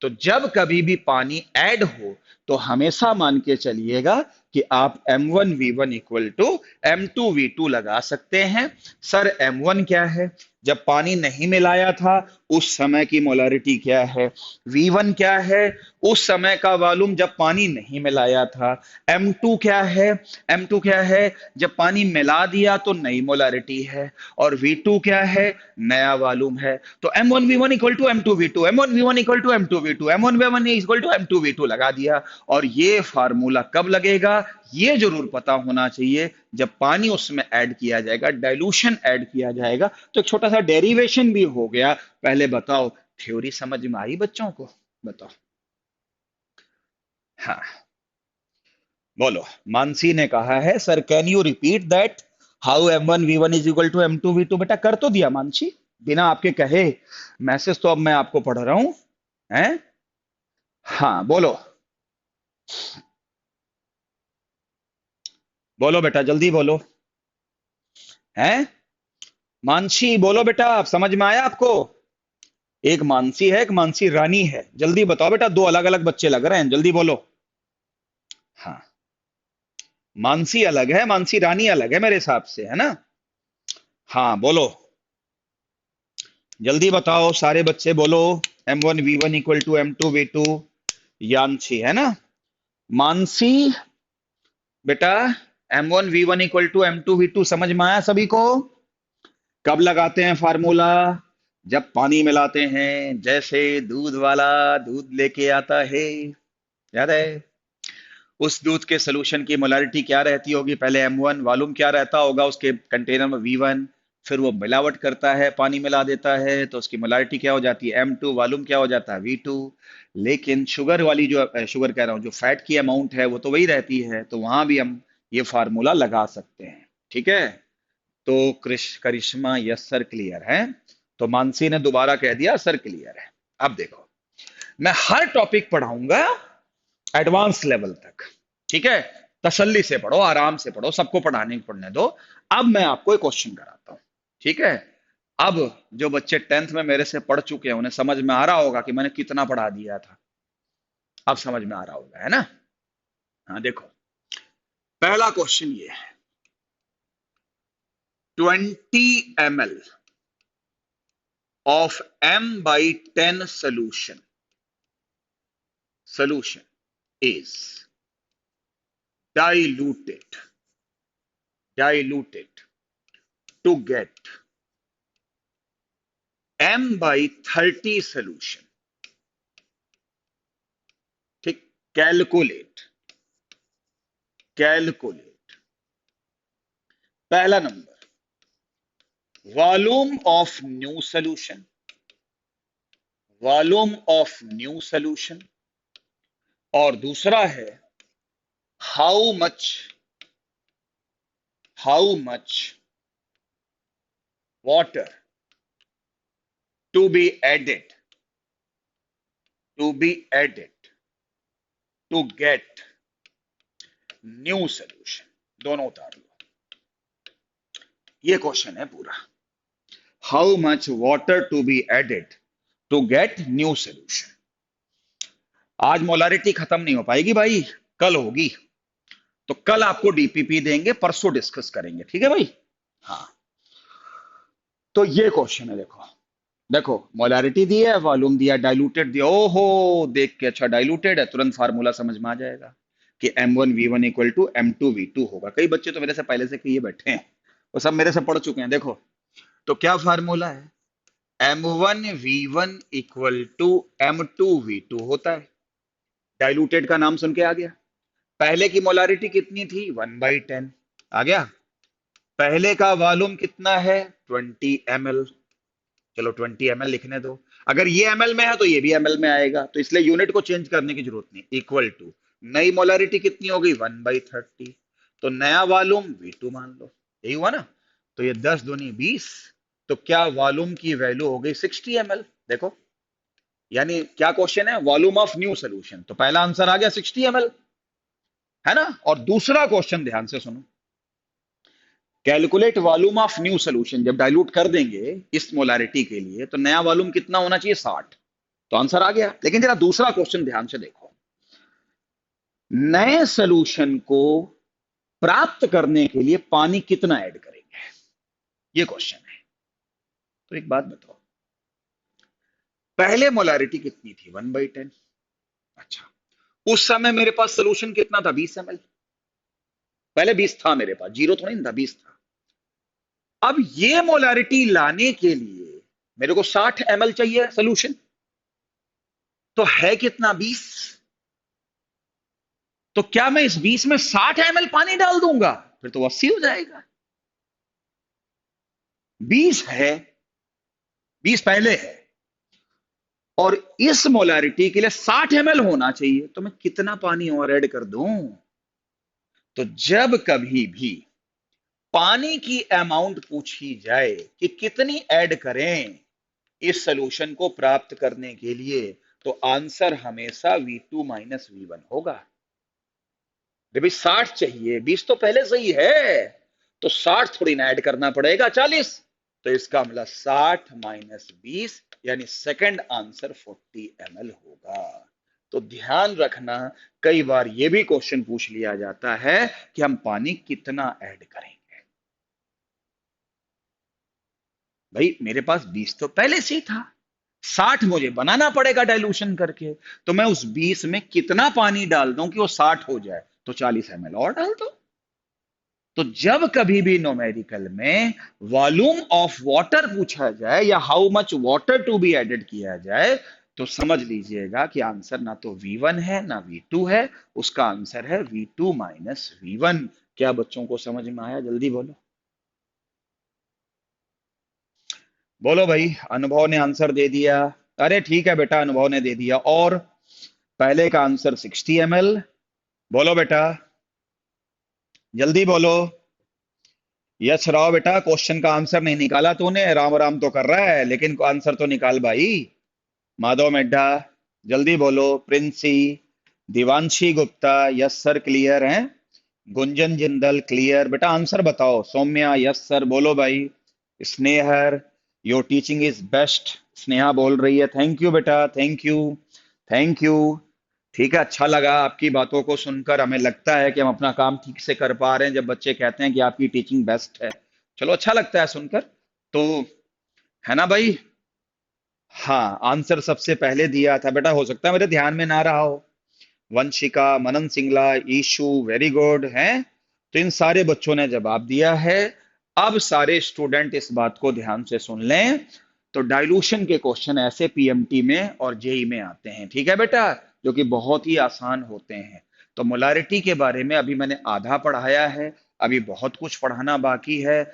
A: तो जब कभी भी पानी ऐड हो तो हमेशा मान के चलिएगा कि आप M1V1 इक्वल टू M2V2 लगा सकते हैं। सर M1 क्या है? जब पानी नहीं मिलाया था उस समय की मोलारिटी क्या है? V1 क्या है? उस समय का वॉल्यूम जब पानी नहीं मिलाया था। M2 क्या है? M2 क्या है? जब पानी मिला दिया तो नई मोलारिटी है। और V2 क्या है? नया वॉल्यूम है। तो M1V1 equal to M2V2, M1V1 equal to M2V2, M1V1 equal to M2V2 लगा दिया। और ये फार्मूला कब लगेगा? ये जरूर पता होना चाहिए जब पानी उसमें ऐड किया जाएगा, डाइल्यूशन ऐड किया जाएगा। तो एक छोटा सा डेरिवेशन भी हो गया। पहले बताओ, थ्योरी समझ में आई बच्चों को? बताओ। हाँ, बोलो। मानसी ने कहा है, sir can you repeat that how M1V1 is equal to M2V2। बेटा कर तो दिया मानसी, बिना आपके कहे। मैसेज तो अब मैं आपको पढ़ रहा हूं। हैं? हाँ बोलो, बोलो बेटा जल्दी बोलो। हैं? मानसी बोलो बेटा, आप समझ में आया आपको? एक मानसी है, एक मानसी रानी है। जल्दी बताओ बेटा, दो अलग अलग बच्चे लग रहे हैं, जल्दी बोलो। हाँ, मानसी अलग है, मानसी रानी अलग है मेरे हिसाब से, है ना? हाँ बोलो, जल्दी बताओ सारे बच्चे बोलो। M1V1 equal to M2V2। यानसी है ना? मानसी बेटा, M1V1 इक्वल टू M2V2 समझ में आया सभी को? कब लगाते हैं फार्मूला? जब पानी मिलाते हैं। जैसे दूध वाला दूध लेके आता है, याद है? उस दूध के सोल्यूशन की मोलारिटी क्या रहती होगी? पहले M1, वॉल्यूम क्या रहता होगा उसके कंटेनर में? V1। फिर वो मिलावट करता है, पानी मिला देता है, तो उसकी मोलारिटी क्या हो जाती है? M2। वॉल्यूम क्या हो जाता है? V2। लेकिन शुगर वाली जो शुगर कह रहा हूँ, जो फैट की अमाउंट है वो तो वही रहती है, तो वहां भी हम ये फार्मूला लगा सकते हैं। ठीक है, तो करिश्मा यस सर क्लियर है। तो मानसी ने दोबारा कह दिया सर क्लियर है। अब देखो, मैं हर टॉपिक पढ़ाऊंगा एडवांस लेवल तक। ठीक है, तसल्ली से पढ़ो, आराम से पढ़ो, सबको पढ़ने दो। अब मैं आपको एक क्वेश्चन कराता हूं। ठीक है, अब जो बच्चे 10th में मेरे से पढ़ चुके हैं उन्हें समझ में आ रहा होगा कि मैंने कितना पढ़ा दिया था। अब समझ में आ रहा होगा, है ना? हाँ देखो, पहला क्वेश्चन ये है, 20 ml of m/10 solution is diluted diluted to get m/30 solution. ठीक, कैलकुलेट पहला number, volume of new solution, और दूसरा है how much water to be added to get new solution. दोनों उतार लो, ये क्वेश्चन है पूरा। How much water to be added to get new solution. आज मोलारिटी खत्म नहीं हो पाएगी भाई, कल होगी। तो कल आपको डीपीपी देंगे, परसों डिस्कस करेंगे, ठीक है भाई? हाँ, तो ये क्वेश्चन है। देखो देखो, मोलारिटी दी है, वॉल्यूम दिया, डाइल्यूटेड दिया। ओहो, देख के अच्छा डाइल्यूटेड है, तुरंत फार्मूला समझ में आ जाएगा कि m1v1 इक्वल टू m2v2 होगा। कई बच्चे तो मेरे से पहले से किए बैठे हैं, वो सब मेरे से पढ़ चुके हैं। देखो, तो क्या फार्मूला है, m1v1 इक्वल टू m2v2 होता है। डाइल्यूटेड का नाम सुन के आ गया। पहले की मोलारिटी कितनी थी, 1/10 आ गया। पहले का वॉल्यूम कितना है, 20 ml। चलो 20 ml लिखने दो। अगर ये ml में है तो ये भी ml में आएगा, तो इसलिए यूनिट को चेंज करने की जरूरत नहीं। इक्वल टू नई मोलारिटी कितनी हो गई, 1/30। तो नया वॉल्यूम V2 मान लो, यही हुआ ना? तो ये 10 दूनी 20, तो क्या वॉल्यूम की वैल्यू हो गई 60 ml। देखो, यानी क्या क्वेश्चन है, वॉल्यूम ऑफ न्यू सोल्यूशन, तो पहला आंसर आ गया 60 ml, है ना? और दूसरा क्वेश्चन ध्यान से सुनो, calculate volume of new solution. जब डाइल्यूट कर देंगे इस मोलारिटी के लिए, तो नया वॉल्यूम कितना होना चाहिए, 60। तो आंसर आ गया। लेकिन जरा दूसरा क्वेश्चन ध्यान से देखो, नए सोल्यूशन को प्राप्त करने के लिए पानी कितना ऐड करेंगे, ये क्वेश्चन है। तो एक बात बताओ, पहले मोलारिटी कितनी थी, 1/10। अच्छा, उस समय मेरे पास सोल्यूशन कितना था, 20 ml। पहले 20 था मेरे पास, जीरो थोड़ी ना था, 20 था। अब ये मोलारिटी लाने के लिए मेरे को 60 ml चाहिए सोल्यूशन, तो है कितना, 20। तो क्या मैं इस 20 में 60 ml पानी डाल दूंगा, फिर तो 80 हो जाएगा। 20 है, 20 पहले है, और इस मोलारिटी के लिए 60 ml होना चाहिए, तो मैं कितना पानी और ऐड कर दूं? तो जब कभी भी पानी की अमाउंट पूछी जाए कि कितनी ऐड करें इस सोल्यूशन को प्राप्त करने के लिए, तो आंसर हमेशा V2 माइनस V1 होगा। भाई 60 चाहिए, 20 तो पहले से ही है, तो 60 थोड़ी ना ऐड करना पड़ेगा, 40। तो इसका मतलब 60 माइनस 20, यानी सेकंड आंसर 40 ml होगा। तो ध्यान रखना, कई बार यह भी क्वेश्चन पूछ लिया जाता है कि हम पानी कितना ऐड करेंगे। भाई मेरे पास 20 तो पहले से ही था, 60 मुझे बनाना पड़ेगा डाइल्यूशन करके। तो मैं उस 20 में कितना पानी डाल दूं कि वो 60 हो जाए, तो 40 ml और डाल दो। तो जब कभी भी न्यूमेरिकल में वॉल्यूम ऑफ वाटर पूछा जाए या how much water to be added किया जाए, तो समझ लीजिएगा कि आंसर ना तो V1 है ना V2 है, उसका आंसर है V2 माइनस V1। क्या बच्चों को समझ में आया, जल्दी बोलो। बोलो भाई, अनुभव ने आंसर दे दिया। अरे ठीक है बेटा, अनुभव ने दे दिया। और पहले का आंसर 60 ml। बोलो बेटा, जल्दी बोलो। यश राव बेटा, क्वेश्चन का आंसर नहीं निकाला तूने, राम राम तो कर रहा है, लेकिन आंसर तो निकाल भाई। माधव मेड्ढा, जल्दी बोलो। Princy, Divanshi Gupta, yes sir clear है। गुंजन जिंदल क्लियर। बेटा आंसर बताओ। सौम्या, यस सर, बोलो भाई। Sneha, your teaching is best. Sneha बोल रही है, थैंक यू बेटा, थैंक यू, थैंक यू। ठीक है, अच्छा लगा आपकी बातों को सुनकर। हमें लगता है कि हम अपना काम ठीक से कर पा रहे हैं जब बच्चे कहते हैं कि आपकी टीचिंग बेस्ट है। चलो, अच्छा लगता है सुनकर। तो है ना भाई? हाँ, आंसर सबसे पहले दिया था बेटा, हो सकता है मेरे ध्यान में ना रहा हो। वंशिका, मनन सिंगला, ईशु, वेरी गुड है। तो इन सारे बच्चों ने जवाब दिया है। अब सारे स्टूडेंट इस बात को ध्यान से सुन लें। तो डाइल्यूशन के क्वेश्चन ऐसे पीएमटी में और जेई में आते हैं, ठीक है बेटा, जो कि बहुत ही आसान होते हैं। तो मोलारिटी के बारे में अभी मैंने आधा पढ़ाया है, अभी बहुत कुछ पढ़ाना बाकी है।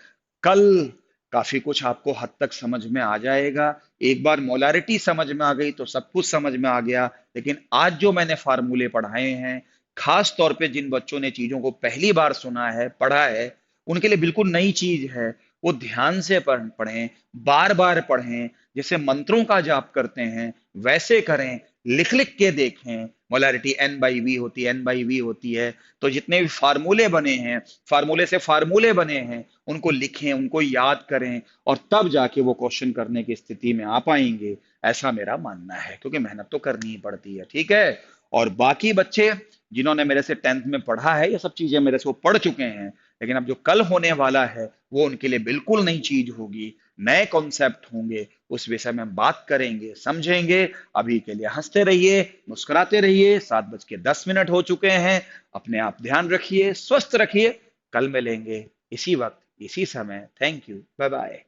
A: कल काफी कुछ आपको हद तक समझ में आ जाएगा। एक बार मोलारिटी समझ में आ गई तो सब कुछ समझ में आ गया। लेकिन आज जो मैंने फार्मूले पढ़ाए हैं, खास तौर पे जिन बच्चों ने चीजों को पहली बार सुना है, पढ़ा है, उनके लिए बिल्कुल नई चीज है। वो ध्यान से पढ़ें, बार बार पढ़ें, जैसे मंत्रों का जाप करते हैं वैसे करें, लिख लिख के देखें। मोलारिटी एन बाई वी होती है, एन बाई वी होती है। तो जितने भी फार्मूले बने हैं, फार्मूले से फार्मूले बने हैं, उनको लिखें, उनको याद करें, और तब जाके वो क्वेश्चन करने की स्थिति में आ पाएंगे। ऐसा मेरा मानना है, क्योंकि मेहनत तो करनी ही पड़ती है, ठीक है। और बाकी बच्चे जिन्होंने मेरे से टेंथ में पढ़ा है, ये सब चीजें मेरे से वो पढ़ चुके हैं। लेकिन अब जो कल होने वाला है वो उनके लिए बिल्कुल नई चीज होगी, नए कॉन्सेप्ट होंगे। उस विषय में हम बात करेंगे, समझेंगे। अभी के लिए हंसते रहिए, मुस्कुराते रहिए। 7:10 हो चुके हैं। अपने आप ध्यान रखिए, स्वस्थ रखिए। कल मिलेंगे इसी वक्त, इसी समय। Thank you, bye bye.